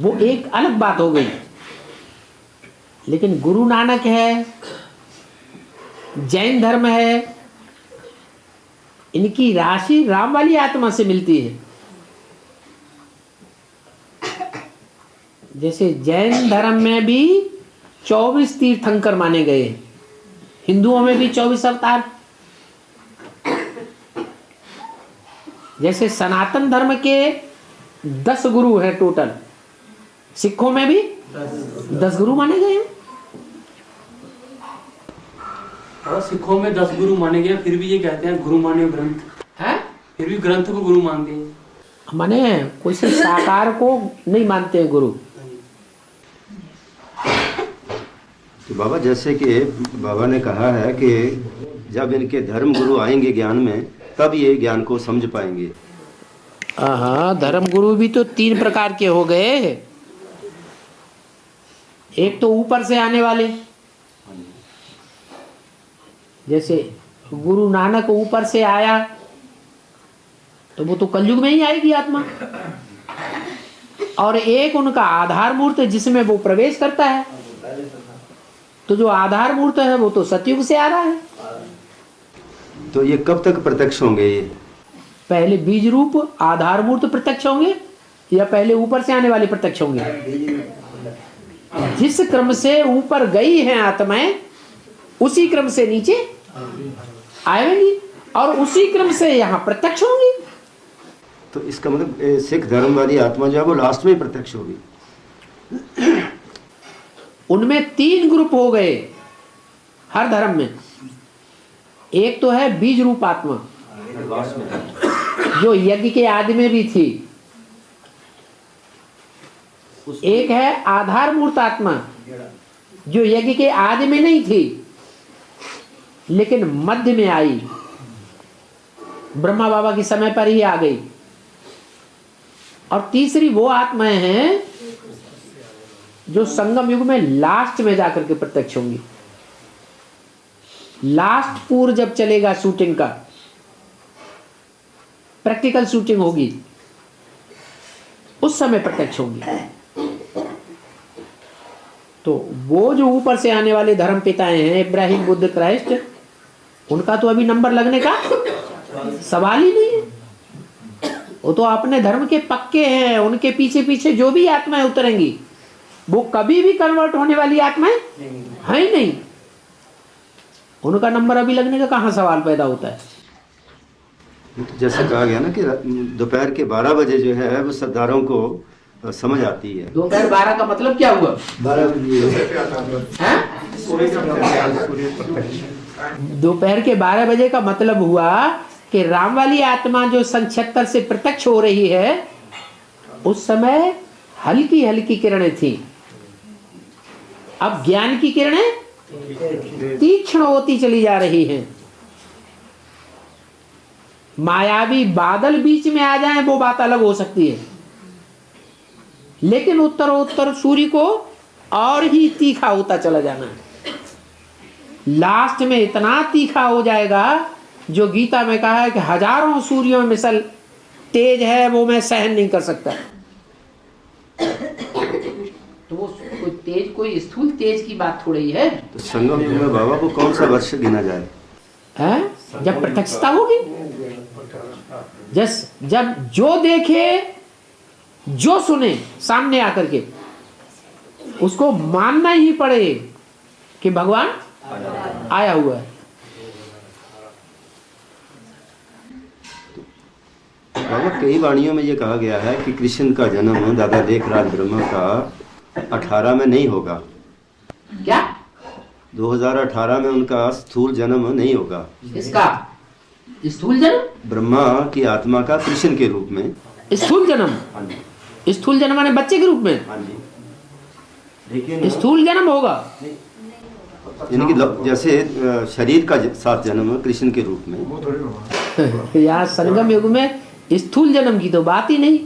वो एक अलग बात हो गई। लेकिन गुरु नानक है, जैन धर्म है, इनकी राशि राम वाली आत्मा से मिलती है। जैसे जैन धर्म में भी 24 तीर्थंकर माने गए, हिंदुओं में भी 24 अवतार। जैसे सनातन धर्म के 10 गुरु हैं टोटल, सिखों में भी 10 गुरु माने गए हैं। और सिखों में 10 गुरु माने गए, फिर भी ये कहते हैं गुरु माने ग्रंथ है, फिर भी ग्रंथ को गुरु मानते हैं। माने कोई से साकार को नहीं मानते हैं गुरु। तो बाबा जैसे कि बाबा ने कहा है कि जब इनके धर्म गुरु आएंगे ज्ञान में, तब ये ज्ञान को समझ पाएंगे। हाँ, धर्म गुरु भी तो 3 प्रकार के हो गए। एक तो ऊपर से आने वाले, जैसे गुरु नानक ऊपर से आया तो वो तो कलयुग में ही आएगी आत्मा। और एक उनका आधार मूर्त जिसमें वो प्रवेश करता है। तो जो आधार मूर्त है वो तो सतयुग से आ रहा है। तो ये कब तक प्रत्यक्ष होंगे? ये पहले बीज रूप आधार मूर्त प्रत्यक्ष होंगे या पहले ऊपर से आने वाले प्रत्यक्ष होंगे? जिस क्रम से ऊपर गई हैं आत्माएं उसी क्रम से नीचे आएंगी और उसी क्रम से यहाँ प्रत्यक्ष होंगी। तो इसका मतलब सिख धर्म वाली आत्मा जो है वो लास्ट में प्रत्यक्ष होगी। उनमें 3 ग्रुप हो गए हर धर्म में। एक तो है बीज रूप आत्मा जो यज्ञ के आदि में भी थी। एक है आधार मूर्त आत्मा जो यज्ञ के आदि में नहीं थी लेकिन मध्य में आई, ब्रह्मा बाबा के समय पर ही आ गई। और तीसरी वो आत्माएं हैं जो संगम युग में लास्ट में जाकर के प्रत्यक्ष होंगी। लास्ट पूर जब चलेगा शूटिंग का, प्रैक्टिकल शूटिंग होगी, उस समय प्रत्यक्ष होंगी। तो वो जो ऊपर से आने वाले धर्म पिताएं हैं इब्राहिम, बुद्ध, क्राइस्ट, उनका तो अभी नंबर लगने का सवाल ही नहीं है। वो तो अपने धर्म के पक्के हैं। उनके पीछे पीछे जो भी आत्माएं उतरेंगी वो कभी भी कन्वर्ट होने वाली आत्माएं है ही नहीं। उनका नंबर अभी लगने का कहां सवाल पैदा होता है। जैसे कहा गया ना कि दोपहर के 12 बजे जो है वो श्रद्धालुओं को समझ आती है। दोपहर 12 का मतलब क्या हुआ? 12 बजे दोपहर के 12 बजे का मतलब हुआ कि राम वाली आत्मा जो सन 76 से प्रत्यक्ष हो रही है उस समय हल्की हल्की किरणें थी। अब ज्ञान की किरणें तीक्ष्ण होती चली जा रही हैं। मायावी बादल बीच में आ जाएं वो बात अलग हो सकती है, लेकिन उत्तरोत्तर सूर्य को और ही तीखा होता चला जाना है। लास्ट में इतना तीखा हो जाएगा जो गीता में कहा है कि हजारों सूर्यों में मिसल तेज है वो मैं सहन नहीं कर सकता। तो वो कोई तेज, कोई स्थूल तेज की बात थोड़ी है। तो संगम युग में बाबा को कौन सा वर्ष गिना जाए? है जब प्रत्यक्षता होगी, जब जो देखे जो सुने सामने आकर के उसको मानना ही पड़े कि भगवान आया हुआ है। बाबा कई वाणियों में ये कहा गया है कि कृष्ण का जन्म दादा लेखराज ब्रह्मा का 18 में नहीं होगा। क्या? 2018 में उनका स्थूल जन्म नहीं होगा। इसका स्थूल जन्म? ब्रह्मा की आत्मा का कृष्ण के रूप में स्थूल जन्म? हाँ जी। स्थूल जन्म माने बच्चे के रूप में? हाँ जी। लेकिन स्थूल जन्म होगा यानी कि जैसे शरीर का साथ जन्म कृष्ण के रूप में। यहाँ संगम युग में स्थूल जन्म की तो बात ही नहीं।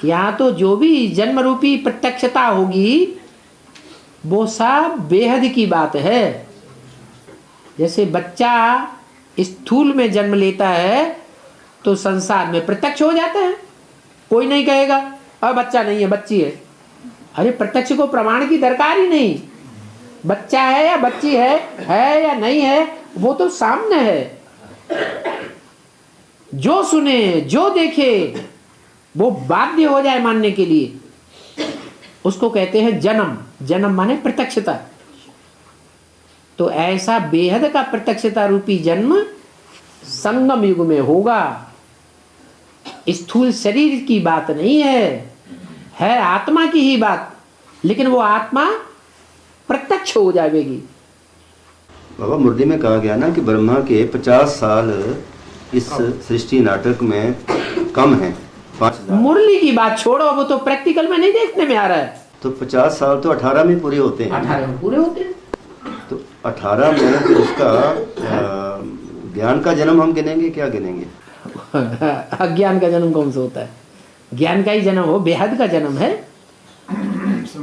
यहाँ तो जो भी जन्म रूपी प्रत्यक्षता होगी वो सब बेहद की बात है। जैसे बच्चा स्थूल में जन्म लेता है तो संसार में प्रत्यक्ष हो जाता है। कोई नहीं कहेगा अब बच्चा नहीं है बच्ची है। अरे प्रत्यक्ष को प्रमाण की दरकार ही नहीं। बच्चा है या बच्ची है या नहीं है, वो तो सामने है। जो सुने जो देखे वो बाध्य हो जाए मानने के लिए, उसको कहते हैं जन्म। जन्म माने प्रत्यक्षता। तो ऐसा बेहद का प्रत्यक्षता रूपी जन्म संगम युग में होगा। स्थूल शरीर की बात नहीं है आत्मा की ही बात। लेकिन वो आत्मा प्रत्यक्ष हो जाएगी। बाबा मुरली में कहा गया ना कि ब्रह्मा के 50 साल इस सृष्टि नाटक में कम है। 5000 मुरली की बात छोड़ो, वो तो प्रैक्टिकल में नहीं देखने में आ रहा है। तो 50 साल तो 18 में पूरे होते हैं। 18 में पूरे होते हैं। तो 18 में फिर उसका ज्ञान का जन्म हम गिनेंगे, क्या गिनेंगे? अज्ञान का जन्म कौन सा होता है? ज्ञान का ही जन्म हो, बेहद का जन्म है।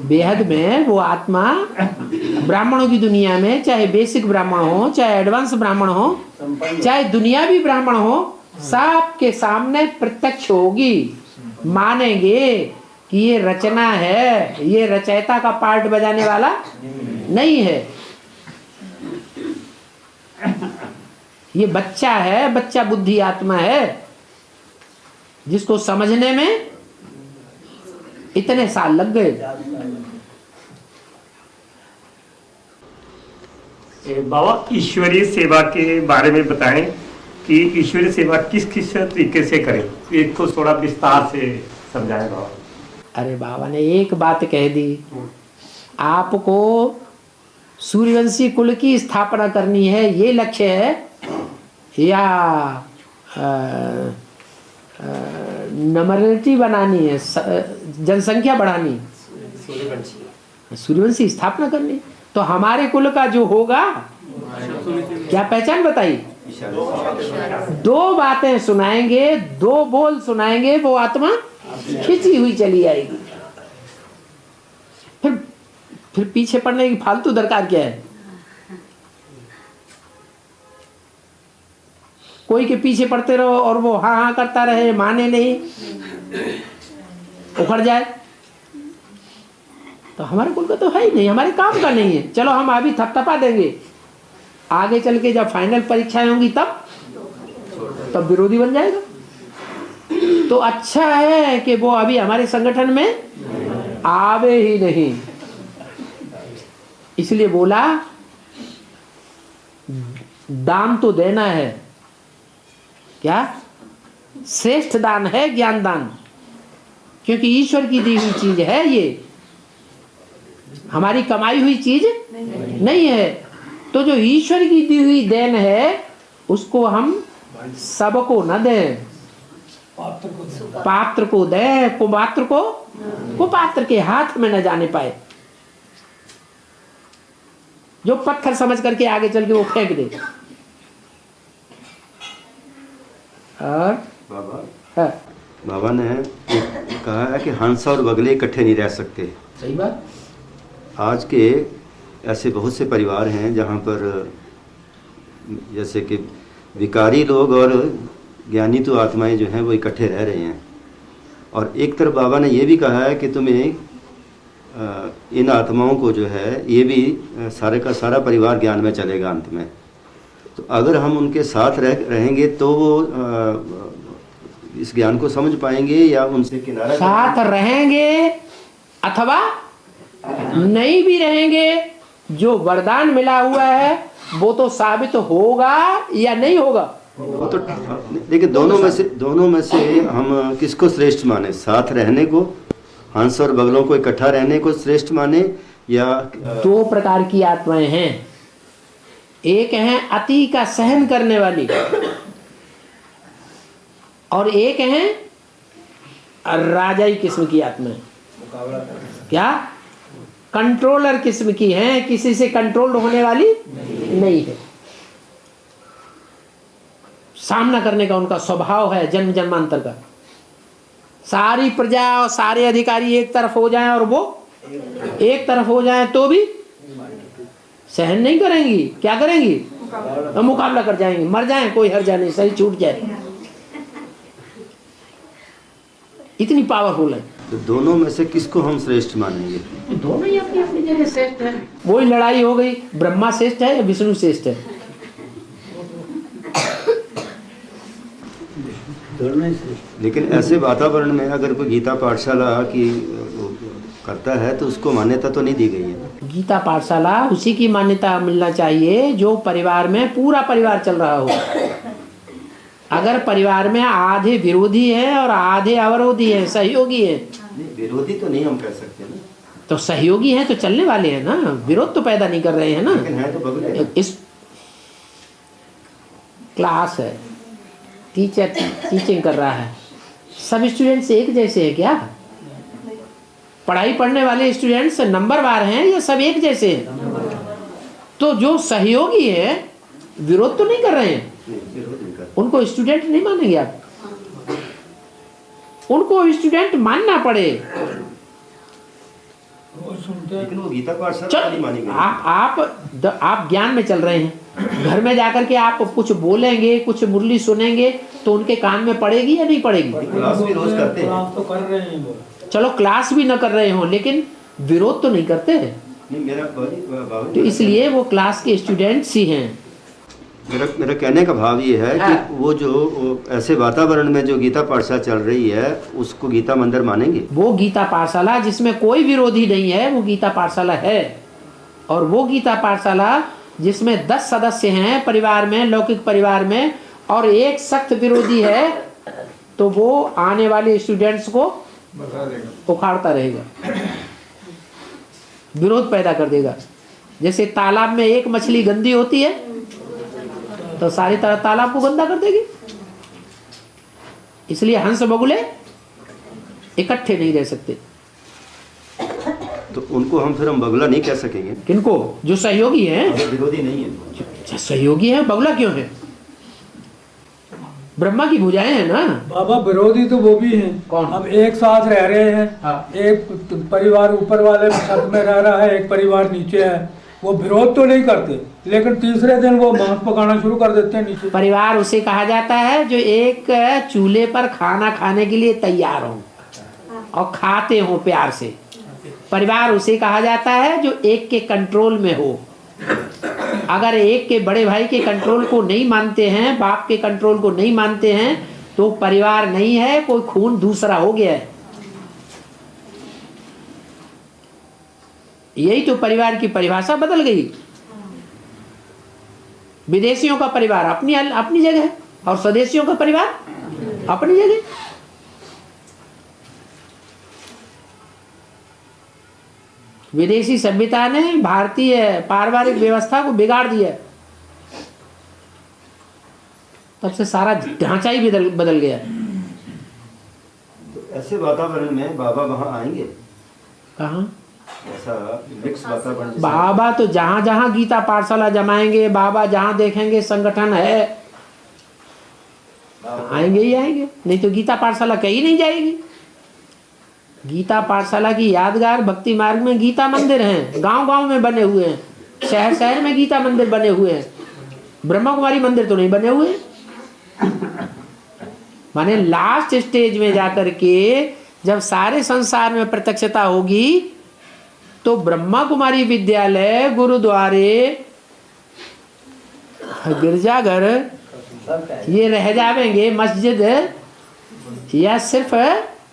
बेहद में वो आत्मा ब्राह्मणों की दुनिया में, चाहे बेसिक ब्राह्मण हो, चाहे एडवांस ब्राह्मण हो, चाहे दुनियावी ब्राह्मण हो, सबके सामने प्रत्यक्ष होगी। मानेंगे कि ये रचना है, ये रचयिता का पार्ट बजाने वाला नहीं है। ये बच्चा है, बच्चा बुद्धि आत्मा है, जिसको समझने में इतने साल लग गए। बाबा ईश्वरीय सेवा के बारे में बताएं कि ईश्वरीय सेवा किस किस तरीके से करें, एक तो थोड़ा विस्तार से समझाएं बाबा। अरे बाबा ने एक बात कह दी, आपको सूर्यवंशी कुल की स्थापना करनी है, ये लक्ष्य है, या नंबरिटी बनानी है, जनसंख्या बढ़ानी है, सूर्यवंशी स्थापना करनी। तो हमारे कुल का जो होगा, क्या पहचान बताइए? दो बातें सुनाएंगे, दो बोल सुनाएंगे, वो आत्मा खिंची हुई चली आएगी। फिर पीछे पड़ने की फालतू दरकार क्या है? कोई के पीछे पड़ते रहो और वो हाँ हाँ करता रहे, माने नहीं, उखड़ जाए, तो हमारे कुल का तो है ही नहीं, हमारे काम का नहीं है। चलो हम अभी थपथपा देंगे, आगे चल के जब फाइनल परीक्षाएं होंगी तब विरोधी बन जाएगा। तो अच्छा है कि वो अभी हमारे संगठन में आवे ही नहीं। इसलिए बोला दान तो देना है, क्या श्रेष्ठ दान है ज्ञान दान, क्योंकि ईश्वर की दी हुई चीज है, ये हमारी कमाई हुई चीज नहीं है। तो जो ईश्वर की दी हुई देन है उसको हम सबको न दें, पात्र को दें, कुपात्र को कुपात्र के हाथ में न जाने पाए, जो पत्थर समझ करके आगे चल के वो फेंक दे। और बाबा ने कहा है कि हंस और बगले इकट्ठे नहीं रह सकते। सही बात। आज के ऐसे बहुत से परिवार हैं जहाँ पर जैसे कि विकारी लोग और ज्ञानी तो आत्माएं जो हैं वो इकट्ठे रह रहे हैं। और एक तरफ बाबा ने ये भी कहा है कि तुम्हें इन आत्माओं को जो है ये भी सारे का सारा परिवार ज्ञान में चलेगा अंत में। तो अगर हम उनके साथ रहेंगे तो वो इस ज्ञान को समझ पाएंगे या उनसे किनारा साथ रहेंगे अथवा नहीं भी रहेंगे। जो वरदान मिला हुआ है वो तो साबित होगा या नहीं होगा। वो तो देखिए दोनों में से हम किसको श्रेष्ठ माने? साथ रहने को, हंस और बगलों को इकट्ठा रहने को श्रेष्ठ माने, या दो प्रकार की आत्माएं हैं। एक है अति का सहन करने वाली और एक है राजाई किस्म की आत्मा। क्या कंट्रोलर किस्म की है, किसी से कंट्रोल होने वाली नहीं है। सामना करने का उनका स्वभाव है जन्म जन्मांतर का। सारी प्रजा और सारे अधिकारी एक तरफ हो जाएं और वो एक तरफ हो जाएं तो भी सहन नहीं करेंगी। क्या करेंगी? तो मुकाबला कर जाएंगी। मर जाएं कोई हर्जा नहीं, सही छूट जाए, इतनी पावरफुल है। तो दोनों में से किसको हम श्रेष्ठ मानेंगे? दोनों ही अपनी अपनी जगह श्रेष्ठ है। वही लड़ाई हो गई, ब्रह्मा श्रेष्ठ है या विष्णु श्रेष्ठ है? लेकिन ऐसे वातावरण में अगर कोई गीता पाठशाला की करता है तो उसको मान्यता तो नहीं दी गई है। गीता पाठशाला उसी की मान्यता मिलना चाहिए जो परिवार में पूरा परिवार चल रहा हो। अगर परिवार में आधे विरोधी है और आधे अवरोधी है, सहयोगी है, विरोधी तो नहीं हम कह सकते ना, तो सहयोगी है तो चलने वाले हैं ना, विरोध तो पैदा नहीं कर रहे हैं ना। लेकिन है तो बगले। इस क्लास है, टीचर टीचिंग कर रहा है, सब स्टूडेंट्स एक जैसे हैं क्या? पढ़ाई पढ़ने वाले स्टूडेंट्स नंबरवार हैं या सब एक जैसे हैं? तो जो सहयोगी है विरोध तो नहीं कर रहे हैं, उनको स्टूडेंट नहीं मानेंगे आप? उनको स्टूडेंट मानना पड़े। लेकिन वो गीता पाठशाला नहीं मानी गई। आप ज्ञान में चल रहे हैं, घर में जाकर के आप कुछ बोलेंगे, कुछ मुरली सुनेंगे तो उनके कान में पड़ेगी या नहीं पड़ेगी? क्लास भी रोज करते हैं। क्लास तो कर रहे हैं वो। चलो क्लास भी न कर रहे हो लेकिन विरोध तो नहीं करते हैं। नहीं, मेरा तो इसलिए वो क्लास के स्टूडेंट्स ही हैं। मेरा कहने का भाव ये है हाँ। कि वो ऐसे वातावरण में जो गीता पाठशाला चल रही है उसको गीता मंदिर मानेंगे? वो गीता पाठशाला जिसमें कोई विरोधी नहीं है वो गीता पाठशाला है। और वो गीता पाठशाला जिसमें 10 सदस्य हैं परिवार में, लौकिक परिवार में, और एक सख्त विरोधी है, तो वो आने वाले स्टूडेंट्स को उखाड़ता रहेगा, विरोध पैदा कर देगा। जैसे तालाब में एक मछली गंदी होती है तो सारी तरह तालाब को गंदा कर देगी। इसलिए हंस बगुले इकट्ठे नहीं रह सकते। तो उनको हम बगुला नहीं कह सकेंगे? किनको? जो सहयोगी हैं। विरोधी नहीं है, सहयोगी है, बगुला क्यों है? ब्रह्मा की भुजाएं हैं ना। बाबा विरोधी तो वो भी हैं। कौन? अब एक साथ रह रहे हैं। हाँ। एक परिवार ऊपर वाले छत में रह रहा है, एक परिवार नीचे है। वो विरोध तो नहीं करते लेकिन तीसरे दिन वो मांस पकाना शुरू कर देते हैं नीचे। परिवार उसे कहा जाता है जो एक चूल्हे पर खाना खाने के लिए तैयार हो और खाते हो प्यार से। परिवार उसे कहा जाता है जो एक के कंट्रोल में हो। अगर एक के बड़े भाई के कंट्रोल को नहीं मानते हैं, बाप के कंट्रोल को नहीं मानते हैं, तो परिवार नहीं है, कोई खून दूसरा हो गया है। यही तो परिवार की परिभाषा बदल गई। विदेशियों का परिवार अपनी जगह है और स्वदेशियों का परिवार अपनी जगह। विदेशी सभ्यता ने भारतीय पारिवारिक व्यवस्था को बिगाड़ दिया, तब से सारा ढांचा ही बदल गया। तो ऐसे वातावरण में बाबा वहाँ आएंगे? कहाँ? ऐसा मिक्स वातावरण? बाबा तो जहां जहां गीता पाठशाला जमाएंगे, बाबा जहां देखेंगे संगठन है आएंगे ही आएंगे, नहीं तो गीता पाठशाला कहीं नहीं जाएगी। गीता पाठशाला की यादगार भक्ति मार्ग में गीता मंदिर हैं, गांव गांव में बने हुए हैं, शहर शहर में गीता मंदिर बने हुए हैं। ब्रह्मा कुमारी मंदिर तो नहीं बने हुए। माने लास्ट स्टेज में जाकर के जब सारे संसार में प्रत्यक्षता होगी तो ब्रह्मा कुमारी विद्यालय, गुरुद्वारे, गिरजाघर ये रह जाएंगे, मस्जिद या सिर्फ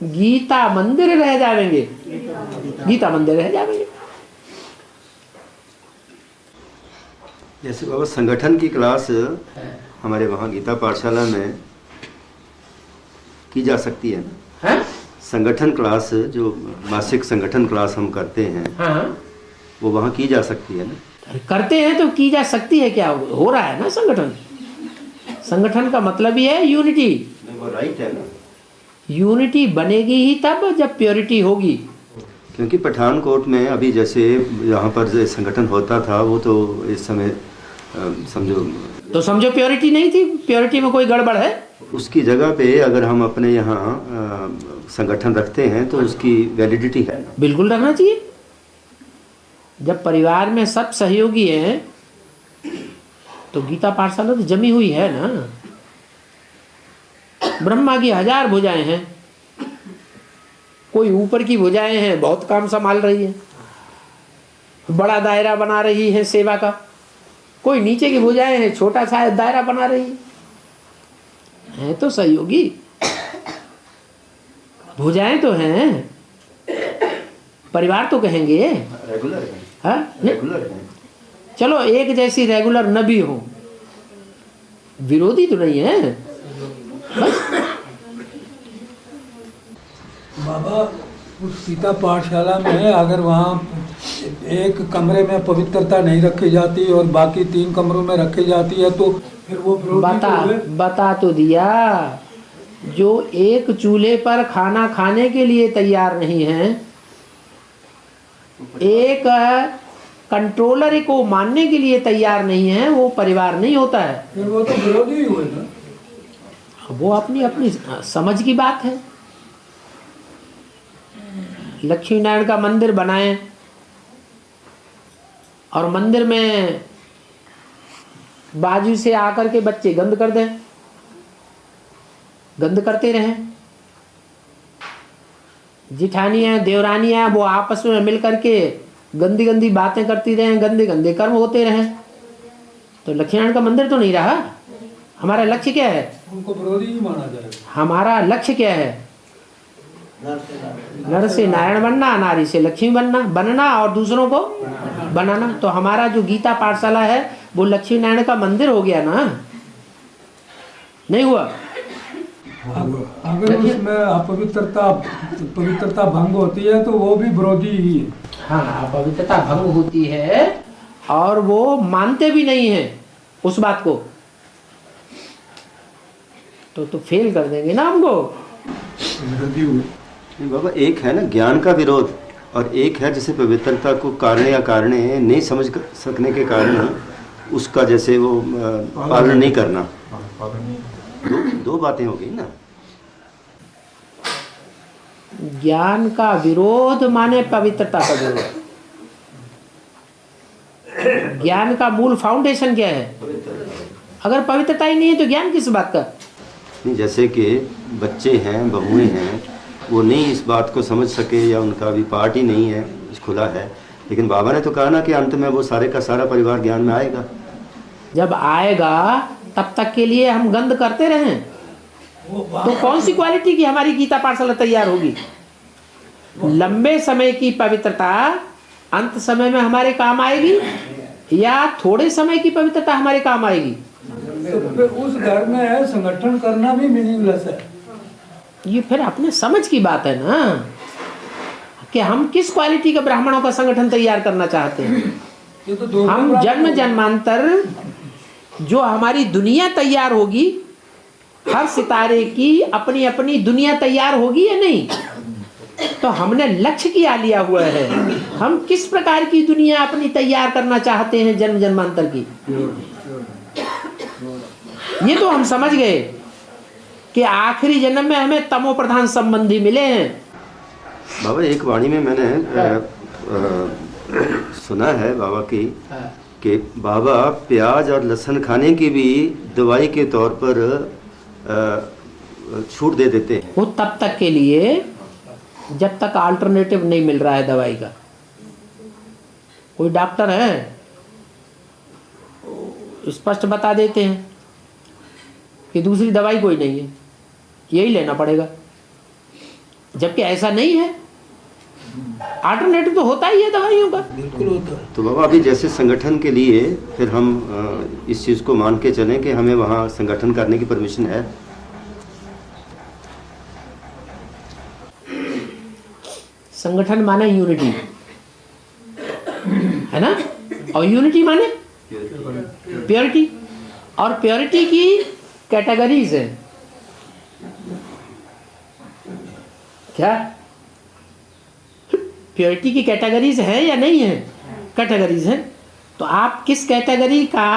गीता मंदिर रह जाएंगे। गीता मंदिर रह जाएंगे। जैसे बाबा संगठन की क्लास हमारे वहाँ गीता पाठशाला में की जा सकती है ना? है? संगठन क्लास जो मासिक संगठन क्लास हम करते हैं, हाँ। वो वहाँ की जा सकती है ना? करते हैं तो की जा सकती है, क्या हो रहा है ना। संगठन, संगठन का मतलब ही है यूनिटी। वो राइट है ना? यूनिटी बनेगी ही तब जब प्योरिटी होगी। क्योंकि पठानकोट में अभी जैसे यहाँ पर जो संगठन होता था वो तो इस समय समझो प्योरिटी नहीं थी। प्योरिटी में कोई गड़बड़ है? उसकी जगह पे अगर हम अपने यहाँ संगठन रखते हैं तो उसकी वैलिडिटी है ना? बिल्कुल रखना चाहिए। जब परिवार में सब सहयोगी हैं तो गीता पाठशाला तो जमी हुई है ना। ब्रह्मा की 1000 भुजाएं हैं, कोई ऊपर की भुजाएं हैं बहुत काम संभाल रही है, बड़ा दायरा बना रही है सेवा का। कोई नीचे की भुजाएं हैं छोटा सा दायरा बना रही है तो सहयोगी भुजाएं तो हैं। परिवार तो कहेंगे रेगुलर है। हाँ? रेगुलर है। चलो एक जैसी रेगुलर न भी हो, विरोधी तो नहीं है बस। बाबा उस गीता पाठशाला में अगर वहाँ एक कमरे में पवित्रता नहीं रखी जाती और बाकी 3 कमरों में रखी जाती है तो फिर वो बता तो दिया। जो एक चूल्हे पर खाना खाने के लिए तैयार नहीं है, एक कंट्रोलर को मानने के लिए तैयार नहीं है, वो परिवार नहीं होता है। फिर वो तो विरोधी ही हुए ना। वो अपनी अपनी समझ की बात है। लक्ष्मी नारायण का मंदिर बनाए और मंदिर में बाजू से आकर के बच्चे गंद कर दें, गंद करते रहें, जिठानियाँ देवरानियाँ वो आपस में मिल करके गंदी गंदी बातें करती रहें, गंदे गंदे कर्म होते रहें, तो लक्ष्मीनारायण का मंदिर तो नहीं रहा। हमारा लक्ष्य क्या है? उनको विरोधी ही माना जाएगा। हमारा लक्ष्य क्या है? नर से नारायण बनना, नारी से लक्ष्मी बनना और दूसरों को बनाना। तो हमारा जो गीता पाठशाला है वो लक्ष्मी नारायण का मंदिर हो गया ना, नहीं हुआ? अगर उसमें पवित्रता भंग होती है तो वो भी विरोधी ही है। हाँ, पवित्रता भंग होती है और वो मानते भी नहीं है उस बात को, तो फेल कर देंगे ना हमको। नहीं बाबा, एक है ना ज्ञान का विरोध और एक है जैसे पवित्रता को कारण या कारणे नहीं समझ सकने के कारण उसका जैसे वो पालन नहीं करना। दो बातें हो गई ना। ज्ञान का विरोध माने पवित्रता का विरोध। ज्ञान का मूल फाउंडेशन क्या है? अगर पवित्रता ही नहीं है तो ज्ञान किस बात का? नहीं, जैसे कि बच्चे हैं, बहुएं हैं, वो नहीं इस बात को समझ सके या उनका अभी पार्ट ही नहीं है, खुला है, लेकिन बाबा ने तो कहा ना कि अंत में वो सारे का सारा परिवार ज्ञान में आएगा। जब आएगा तब तक के लिए हम गंद करते रहें तो कौन सी क्वालिटी की हमारी गीता पाठशाला तैयार होगी? लंबे समय की पवित्रता अंत समय में हमारे काम आएगी या थोड़े समय की पवित्रता हमारे काम आएगी? तो फिर उस घर में संगठन करना भी मीनिंगलेस है। ये फिर अपने समझ की बात है ना कि हम किस क्वालिटी के ब्राह्मणों का संगठन तैयार करना चाहते हैं। ये तो हम जन्म जन्मांतर जो हमारी दुनिया तैयार होगी, हर सितारे की अपनी अपनी दुनिया तैयार होगी या नहीं? तो हमने लक्ष्य किया लिया हुआ है, हम किस प्रकार की दुनिया अपनी तैयार करना चाहते हैं जन्म जन्मांतर की। ये तो हम समझ गए कि आखिरी जन्म में हमें तमो प्रधान संबंधी मिले हैं। बाबा, एक वाणी में मैंने सुना है बाबा की कि बाबा प्याज और लहसुन खाने की भी दवाई के तौर पर छूट दे देते हैं। वो तब तक के लिए जब तक अल्टरनेटिव नहीं मिल रहा है दवाई का। कोई डॉक्टर है स्पष्ट बता देते हैं कि दूसरी दवाई कोई नहीं है, यही लेना पड़ेगा, जबकि ऐसा नहीं है। अल्टरनेटिव तो होता ही है दवाइयों का। बिल्कुल होता है। तो बाबा अभी जैसे संगठन के लिए फिर हम इस चीज़ को मान के चलें कि हमें वहाँ संगठन करने की परमिशन है। संगठन माने यूनिटी है ना, और यूनिटी माने प्योरिटी, और प्योरिटी की कैटेगरीज है। क्या प्योरिटी की कैटेगरीज है या नहीं है? कैटेगरीज है। तो आप किस कैटेगरी का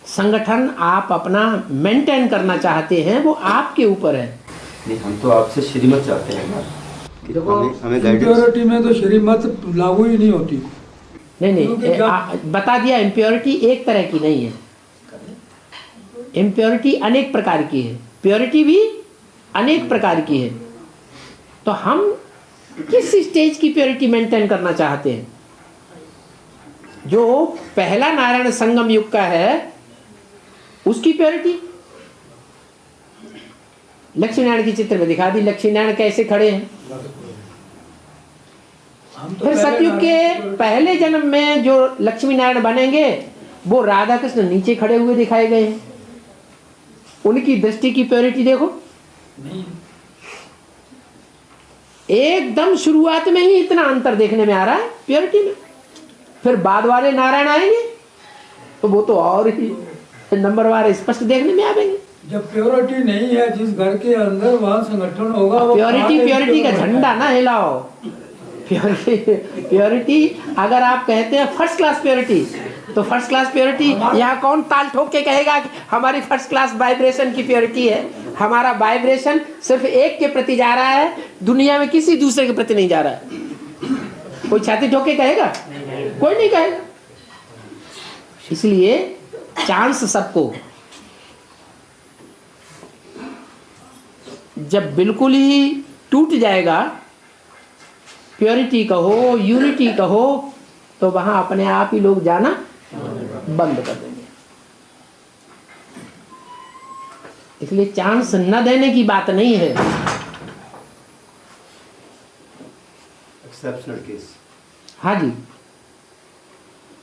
संगठन आप अपना मेंटेन करना चाहते हैं वो आपके ऊपर है। नहीं, हम तो आपसे श्रीमत चाहते हैं ना कि हमें गाइडेंस। इम्प्योरिटी में तो श्रीमत लागू ही नहीं होती। नहीं, बता दिया। इम्प्योरिटी एक तरह की नहीं है, इम्प्योरिटी अनेक प्रकार की है, प्योरिटी भी अनेक प्रकार की है। तो हम किस स्टेज की प्योरिटी मेंटेन करना चाहते हैं? जो पहला नारायण संगम युग का है उसकी प्योरिटी लक्ष्मी नारायण की चित्र में दिखा दी। लक्ष्मी नारायण कैसे खड़े हैं। फिर सतयुग के पहले जन्म में जो लक्ष्मी नारायण बनेंगे वो राधा कृष्ण नीचे खड़े हुए दिखाए गए हैं। उनकी दृष्टि की प्योरिटी देखो, एकदम शुरुआत में ही इतना अंतर देखने में आ रहा है प्योरिटी में। फिर बाद वाले नारायण आएंगे तो वो तो और ही नंबरवार स्पष्ट देखने में आएंगे। जब प्योरिटी नहीं है जिस घर के अंदर वहाँ संगठन होगा वो प्योरिटी का झंडा ना हिलाओ। प्योरिटी अगर आप कहते हैं फर्स्ट क्लास प्योरिटी, तो फर्स्ट क्लास प्योरिटी यहाँ कौन ताल ठोक के कहेगा कि हमारी फर्स्ट क्लास वाइब्रेशन की प्योरिटी है। हमारा वाइब्रेशन सिर्फ एक के प्रति जा रहा है, दुनिया में किसी दूसरे के प्रति नहीं जा रहा है। कोई छाती ठोक के कहेगा? कोई नहीं कहेगा। इसलिए चांस सबको, जब बिल्कुल ही टूट जाएगा प्योरिटी कहो, यूनिटी कहो, तो वहां अपने आप ही लोग जाना बंद कर देंगे। इसलिए चांस न देने की बात नहीं है। Exceptional case. हाँ जी,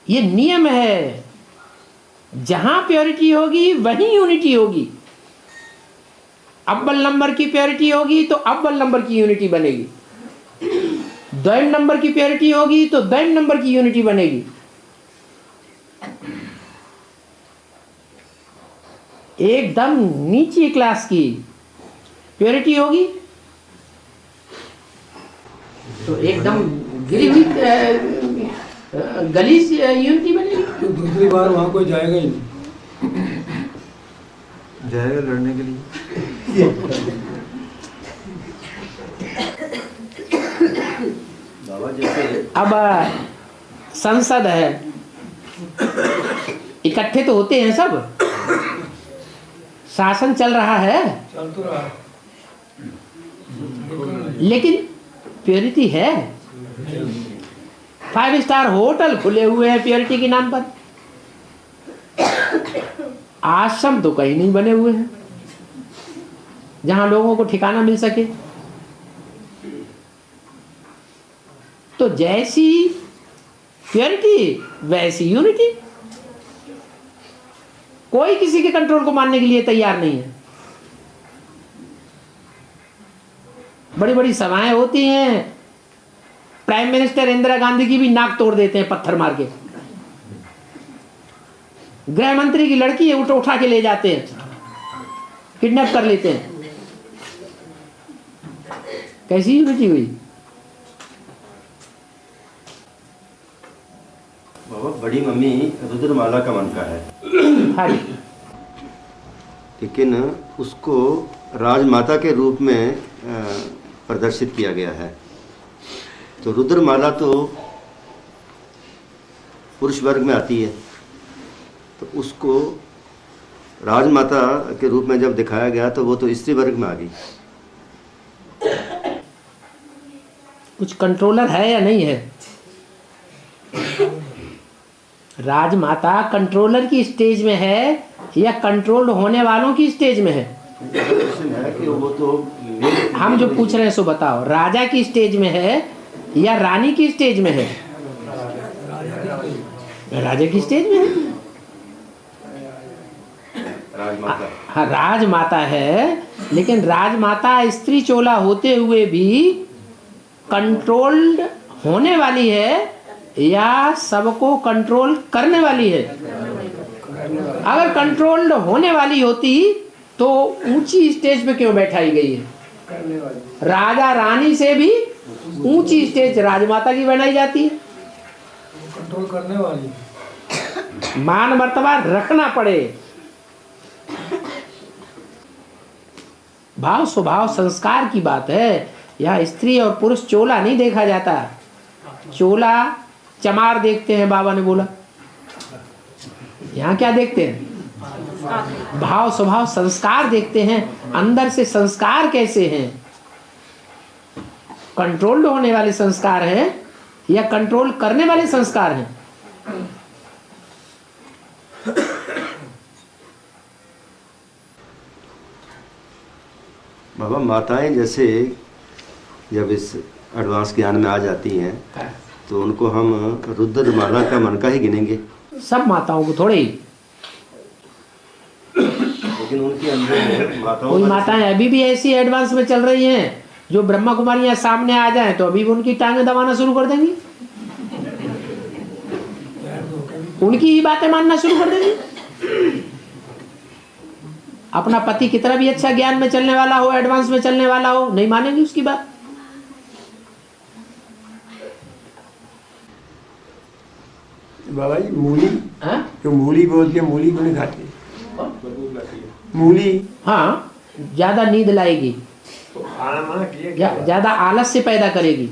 ये नियम है। जहां प्योरिटी होगी वहीं यूनिटी होगी। अव्वल नंबर की प्योरिटी होगी तो अव्वल नंबर की यूनिटी बनेगी। द्वैम नंबर की प्योरिटी होगी तो द्वैम नंबर की यूनिटी बनेगी। एकदम नीचे क्लास की प्योरिटी होगी तो एकदम गिरी हुई गली से यूनिटी बनेगी। तो दूसरी बार वहाँ कोई जाएगा ही नहीं। जाएगा लड़ने के लिए। बाबा जैसे अब संसद है, इकट्ठे तो होते हैं सब, शासन चल रहा है, चल तो रहा है। लेकिन प्योरिटी है। 5 स्टार होटल खुले हुए हैं प्योरिटी के नाम पर। आश्रम तो कहीं नहीं बने हुए हैं जहां लोगों को ठिकाना मिल सके। तो जैसी प्योरिटी वैसी यूनिटी। कोई किसी के कंट्रोल को मानने के लिए तैयार नहीं है। बड़ी बड़ी सभाएं होती हैं, प्राइम मिनिस्टर इंदिरा गांधी की भी नाक तोड़ देते हैं पत्थर मार के। गृह मंत्री की लड़की है, उठा के ले जाते हैं, किडनैप कर लेते हैं। कैसी यूनिटी हुई? बाबा बड़ी मम्मी रुद्रमाला का मन का है, हाँ, लेकिन उसको राजमाता के रूप में प्रदर्शित किया गया है। तो रुद्रमाला तो पुरुष वर्ग में आती है, तो उसको राजमाता के रूप में जब दिखाया गया तो वो तो स्त्री वर्ग में आ गई। कुछ कंट्रोलर है या नहीं है? राजमाता कंट्रोलर की स्टेज में है या कंट्रोल्ड होने वालों की स्टेज में है? है कि वो तो हम जो पूछ रहे हैं सो बताओ, राजा की स्टेज में है या रानी की स्टेज में है? राजा की स्टेज में है। राजमाता, हाँ, राजमाता है, लेकिन राजमाता स्त्री चोला होते हुए भी कंट्रोल्ड होने वाली है या सबको कंट्रोल करने वाली है? अगर कंट्रोल्ड होने वाली होती तो ऊंची स्टेज पे क्यों बैठाई गई है? राजा रानी से भी ऊंची स्टेज राजमाता की बनाई जाती है। कंट्रोल करने वाली। मान मर्तबा रखना पड़े। भाव स्वभाव संस्कार की बात है। यहाँ स्त्री और पुरुष चोला नहीं देखा जाता। चोला चमार देखते हैं, बाबा ने बोला। यहाँ क्या देखते हैं? भाव स्वभाव संस्कार देखते हैं। अंदर से संस्कार कैसे हैं? कंट्रोल्ड होने वाले संस्कार हैं या कंट्रोल करने वाले संस्कार हैं? बाबा माताएं जैसे जब इस एडवांस ज्ञान में आ जाती हैं तो उनको हम रुद्रमाला का मन का ही गिनेंगे। सब माताओं को थोड़े ही, लेकिन उनके अंदर माताओं कोई का माताएं अभी भी ऐसी एडवांस में चल रही हैं जो ब्रह्मा कुमारियां सामने आ जाएं तो अभी भी उनकी टांगें दबाना शुरू कर देंगी, उनकी ही बातें मानना शुरू कर देंगी। अपना पति कितना भी अच्छा ज्ञान में चलने वाला हो, एडवांस में चलने वाला हो, नहीं मानेंगी उसकी बात। बाबा जी मूली, हाँ? जो मूली बोलते हैं, मूली को नहीं खाते। मूली हाँ, ज्यादा नींद लाएगी, खाना मना किया। ज्यादा आलस्य पैदा करेगी,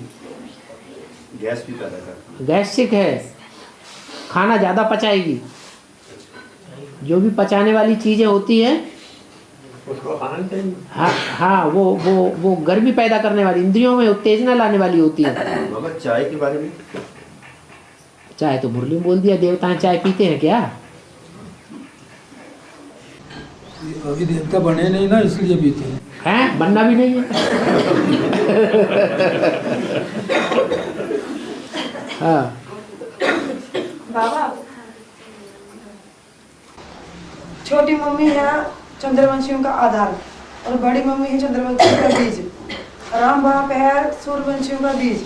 गैस भी पैदा करती गैस्ट्रिक है, खाना ज्यादा पचाएगी। जो भी पचाने वाली चीजें होती हैं उसको खाना चाहिए। हाँ हाँ, वो गर्मी पैदा करने वाली, इंद्रियों में उत्तेजना लाने वाली होती है। बाबा चाय के बारे में? चाय तो मुरली में बोल दिया, देवता चाय पीते हैं क्या? अभी देवता बने नहीं ना, इसलिए पीते हैं। हैं, बनना भी नहीं है। हाँ बाबा, छोटी मम्मी है चंद्रवंशियों का आधार और बड़ी मम्मी है चंद्रवंशियों का बीज। राम बाप है सूर्यवंशियों का बीज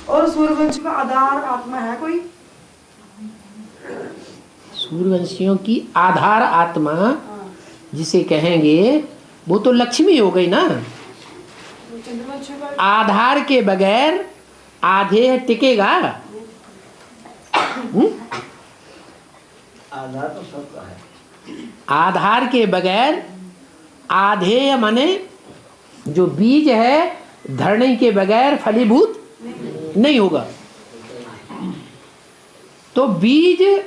और सूर्यवंशियों का आधार आत्मा है कोई? सूर्यवंशियों की आधार आत्मा जिसे कहेंगे वो तो लक्ष्मी हो गई ना। चंद्रवंशियों का आधार के बगैर आधे टिकेगा? आधार तो सबका है। आधार के बगैर आधेय माने जो बीज है धरने के बगैर फलीभूत नहीं होगा। तो बीज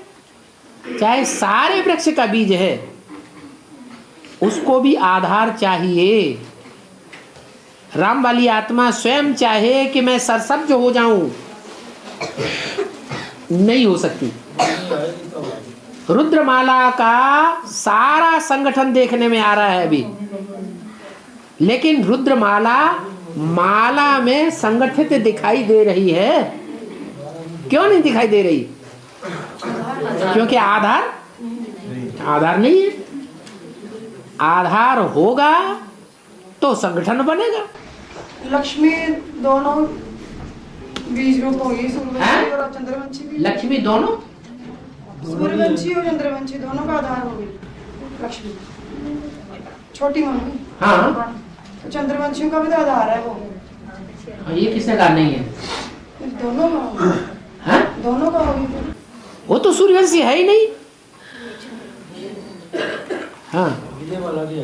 चाहे सारे वृक्ष का बीज है, उसको भी आधार चाहिए। राम वाली आत्मा स्वयं चाहे कि मैं सरसब्ज हो जाऊं, नहीं हो सकती। रुद्रमाला का सारा संगठन देखने में आ रहा है अभी, लेकिन रुद्रमाला माला में संगठित दिखाई दे रही है। क्यों नहीं दिखाई दे रही? क्योंकि आधार नहीं है। आधार होगा तो संगठन बनेगा। लक्ष्मी दोनों बीज रूप होगी, सूर्यवंशी और चंद्रवंशी भी। लक्ष्मी दोनों, सूर्यवंशी और चंद्रवंशी दोनों का आधार होगी लक्ष्मी। छोटी मम्मी हाँ तो चंद्रवंशियों का भी तो आधार है वो। ये किसने कहा नहीं है? दोनों का होगी। हाँ? दोनों का होगी फिर। वो तो सूर्यवंशी है ही नहीं। हाँ विजय वाला भी।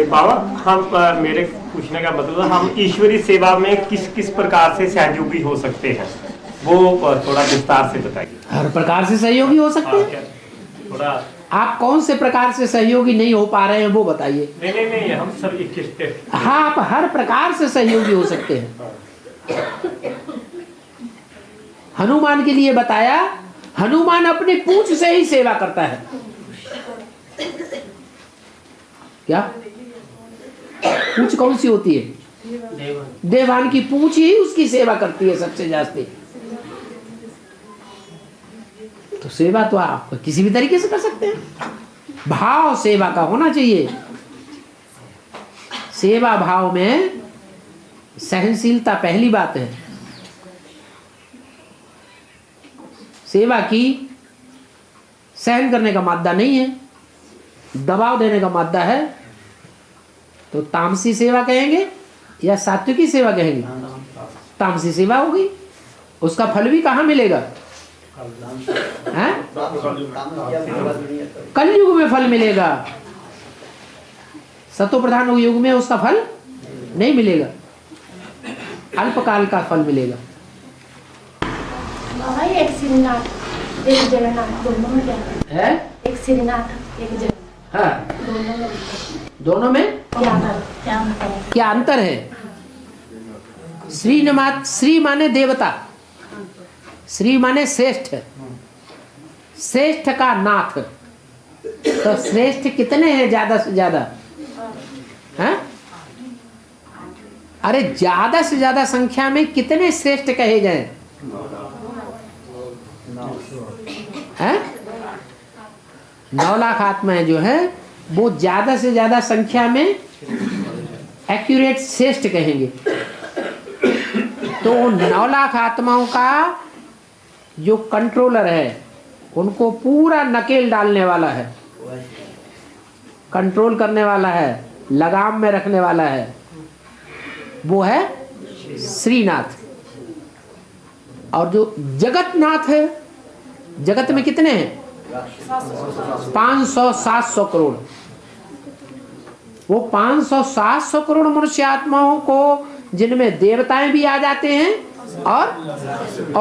बाबा, हम मेरे पूछने का मतलब है, हम ईश्वरीय सेवा में किस किस प्रकार से सहयोगी हो सकते हैं, वो थोड़ा विस्तार से बताइए। हर प्रकार से सहयोगी हो सकते हैं। थोड़ा आप कौन से प्रकार से सहयोगी नहीं हो पा रहे हैं वो बताइए। नहीं, हम सब 21 हाँ, आप हर प्रकार से सहयोगी हो सकते हैं। हनुमान के लिए बताया, हनुमान अपनी पूंछ से ही सेवा करता है। क्या पूंछ कौन सी होती है? देवान की पूंछ ही उसकी सेवा करती है सबसे ज्यादा। तो सेवा तो आप किसी भी तरीके से कर सकते हैं। भाव सेवा का होना चाहिए। सेवा भाव में सहनशीलता पहली बात है। सेवा की सहन करने का मादा नहीं है, दबाव देने का मादा है। तो तामसी सेवा कहेंगे या सात्विकी सेवा कहेंगे? तामसी सेवा होगी। उसका फल भी कहाँ मिलेगा? कलयुग में फल मिलेगा। सतो प्रधान युग में उसका फल नहीं मिलेगा, अल्पकाल का फल मिलेगा। एक श्रीनाथ एक जगन्नाथ दोनों में क्या है? एक श्रीनाथ एक जगन्नाथ, हाँ, दोनों में क्या अंतर है? श्री माने देवता, श्री माने श्रेष्ठ, श्रेष्ठ का नाथ। तो श्रेष्ठ कितने हैं ज्यादा से ज्यादा? हैं? अरे ज्यादा से ज्यादा संख्या में कितने श्रेष्ठ कहे जाएं? हैं? 9 लाख आत्माएं जो है वो ज्यादा से ज्यादा संख्या में एक्यूरेट श्रेष्ठ कहेंगे। तो 9 लाख आत्माओं का जो कंट्रोलर है, उनको पूरा नकेल डालने वाला है, कंट्रोल करने वाला है, लगाम में रखने वाला है, वो है श्रीनाथ। और जो जगतनाथ है, जगत में कितने हैं? 500-700 करोड़। वो 500-700 करोड़ मनुष्य आत्माओं को, जिनमें देवताएं भी आ जाते हैं और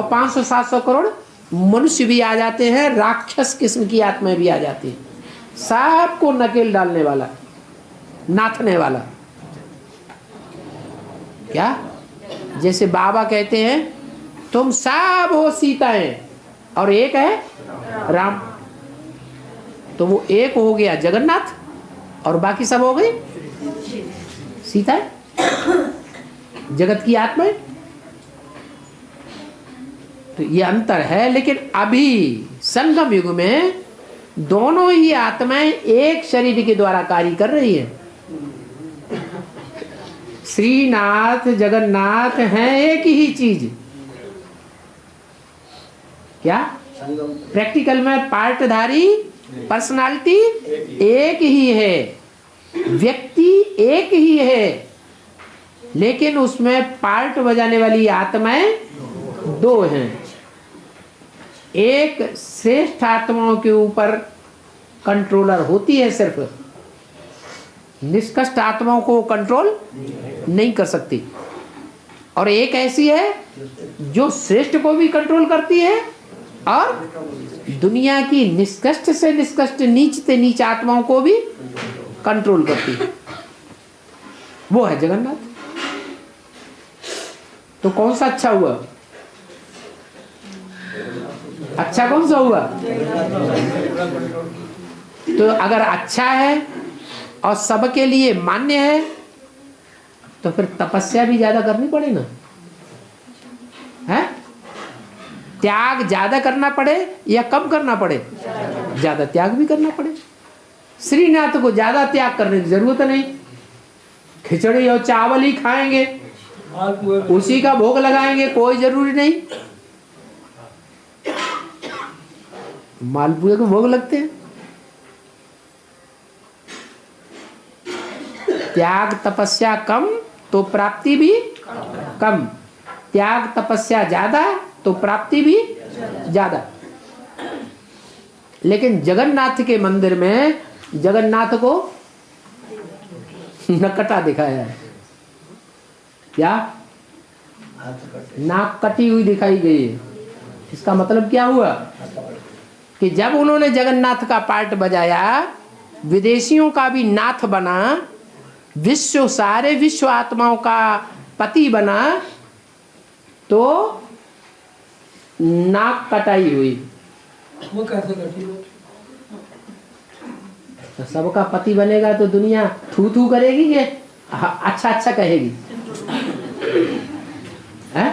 500-700 करोड़ मनुष्य भी आ जाते हैं, राक्षस किस्म की आत्माएं भी आ जाती हैं। सबको नकेल डालने वाला, नाथने वाला। क्या? जैसे बाबा कहते हैं तुम सब हो सीताएं और एक है राम, तो वो एक हो गया जगन्नाथ और बाकी सब हो गई सीताएं, जगत की आत्माएं। तो ये अंतर है। लेकिन अभी संगम युग में दोनों ही आत्माएं एक शरीर के द्वारा कार्य कर रही है। श्रीनाथ जगन्नाथ हैं एक ही चीज। क्या? प्रैक्टिकल में पार्टधारी पर्सनालिटी एक ही है, व्यक्ति एक ही है, लेकिन उसमें पार्ट बजाने वाली आत्माएं दो हैं। एक श्रेष्ठ आत्माओं के ऊपर कंट्रोलर होती है सिर्फ, निष्कृष्ट आत्माओं को कंट्रोल नहीं कर सकती। और एक ऐसी है जो श्रेष्ठ को भी कंट्रोल करती है और दुनिया की निष्कृष्ट से निष्कृष्ट, नीच से नीच आत्माओं को भी कंट्रोल करती है। वो है जगन्नाथ। तो कौन सा अच्छा हुआ? अच्छा कौन सा हुआ? तो अगर अच्छा है और सबके लिए मान्य है तो फिर तपस्या भी ज्यादा करनी पड़े ना, है? त्याग ज्यादा करना पड़े या कम करना पड़े? ज्यादा त्याग भी करना पड़े। श्रीनाथ को ज्यादा त्याग करने की जरूरत नहीं, खिचड़ी और चावल ही खाएंगे, उसी का भोग लगाएंगे, कोई जरूरी नहीं। मालपुए को भोग लगते हैं। त्याग तपस्या कम तो प्राप्ति भी कम, त्याग तपस्या ज्यादा तो प्राप्ति भी ज्यादा। लेकिन जगन्नाथ के मंदिर में जगन्नाथ को नकटा दिखाया है। क्या? नाक कटी हुई दिखाई गई है। इसका मतलब क्या हुआ कि जब उन्होंने जगन्नाथ का पार्ट बजाया, विदेशियों का भी नाथ बना, विश्व सारे विश्व आत्माओं का पति बना, तो नाक कटाई हुई। वो कैसे कटी? तो सबका पति बनेगा तो दुनिया थू थू करेगी कि अच्छा अच्छा कहेगी? है?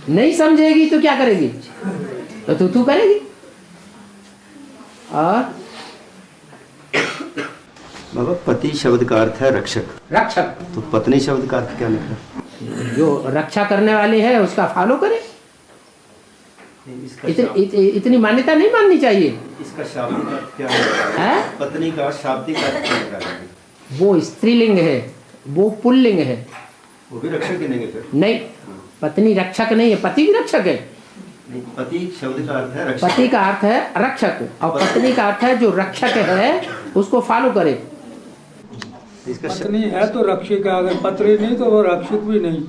नहीं समझेगी तो क्या करेगी? तो थू थू करेगी। और बाबा, पति शब्द का अर्थ है रक्षक। रक्षक। तो पत्नी शब्द का अर्थ क्या निकला? जो रक्षा करने वाले है उसका फॉलो करे। इतनी मान्यता नहीं माननी चाहिए। इसका शाब्दिक अर्थ क्या है? पत्नी का शाब्दिक अर्थ क्या है? वो स्त्रीलिंग है, वो पुल्लिंग है। वो भी रक्षक गिनेंगे फिर? नहीं, पत्नी रक्षक नहीं है, पति भी रक्षक है। नहीं, पति शब्द का अर्थ है रक्षक। पति का अर्थ है रक्षक और पत्नी का अर्थ है जो रक्षक है उसको फॉलो करे। पत्नी है तो रक्षक है, अगर पत्नी नहीं तो वो रक्षक भी नहीं।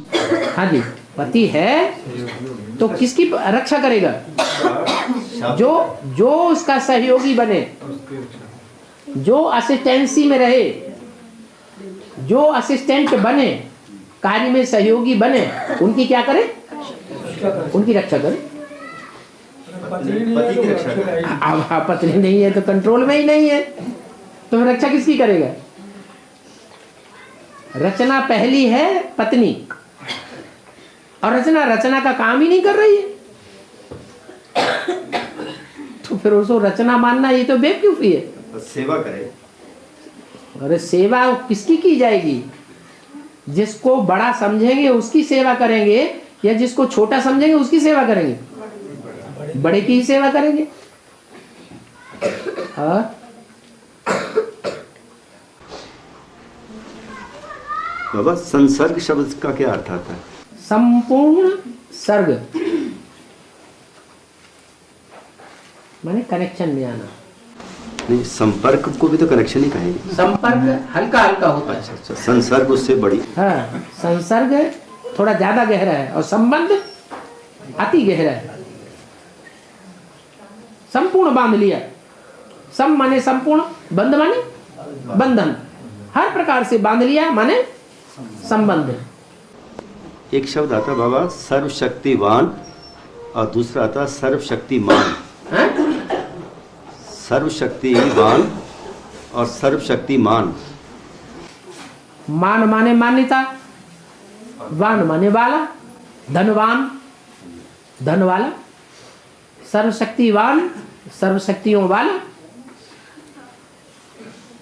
हाँ जी, पति है तो किसकी रक्षा करेगा? जो उसका सहयोगी बने, जो असिस्टेंसी में रहे, जो असिस्टेंट बने, कार्य में सहयोगी बने, उनकी क्या करे? उनकी रक्षा करे। पत्नी नहीं है तो कंट्रोल में ही नहीं है, तो रक्षा किसकी करेगा? रचना पहली है पत्नी, और रचना का काम ही नहीं कर रही है, तो फिर उसको रचना मानना ये तो बेवकूफी है। सेवा करे। अरे सेवा किसकी की जाएगी? जिसको बड़ा समझेंगे उसकी सेवा करेंगे, या जिसको छोटा समझेंगे उसकी सेवा करेंगे? बड़े की ही सेवा करेंगे। बाबा, संसर्ग शब्द का क्या अर्थ आता है? संपूर्ण सर्ग माने कनेक्शन में आना। नहीं, संपर्क को भी तो कनेक्शन ही कहेंगे। संपर्क हल्का हल्का होता है। अच्छा, संसर्ग उससे बड़ी। हाँ, संसर्ग थोड़ा ज्यादा गहरा है, और संबंध अति गहरा है। संपूर्ण बांध लिया, सम माने संपूर्ण, बंध माने बंधन, हर प्रकार से बांध लिया माने संबंध। एक शब्द आता बाबा सर्वशक्तिवान और दूसरा आता सर्वशक्तिमान। सर्वशक्तिवान और सर्वशक्तिमान। मान माने मान्यता, वान माने वाला, धनवान, धन वाला, सर्वशक्तिवान, सर्वशक्तियों वाला,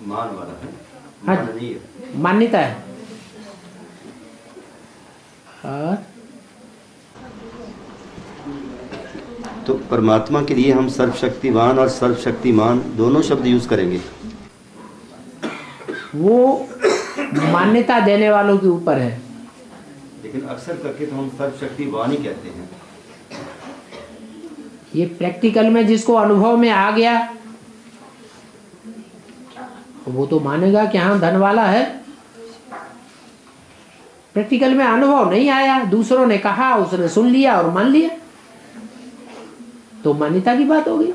मान वाला है, हाँ, मान नहीं है। मान्यता है। और तो परमात्मा के लिए हम सर्वशक्तिवान और सर्वशक्तिमान दोनों शब्द यूज करेंगे। वो मान्यता देने वालों के ऊपर है। लेकिन अक्सर करके तो हम सर्वशक्तिवान ही कहते हैं। ये प्रैक्टिकल में जिसको अनुभव में आ गया वो तो मानेगा कि हाँ धन वाला है। प्रैक्टिकल में अनुभव नहीं आया, दूसरों ने कहा, उसने सुन लिया और मान लिया, तो मान्यता की बात हो गई।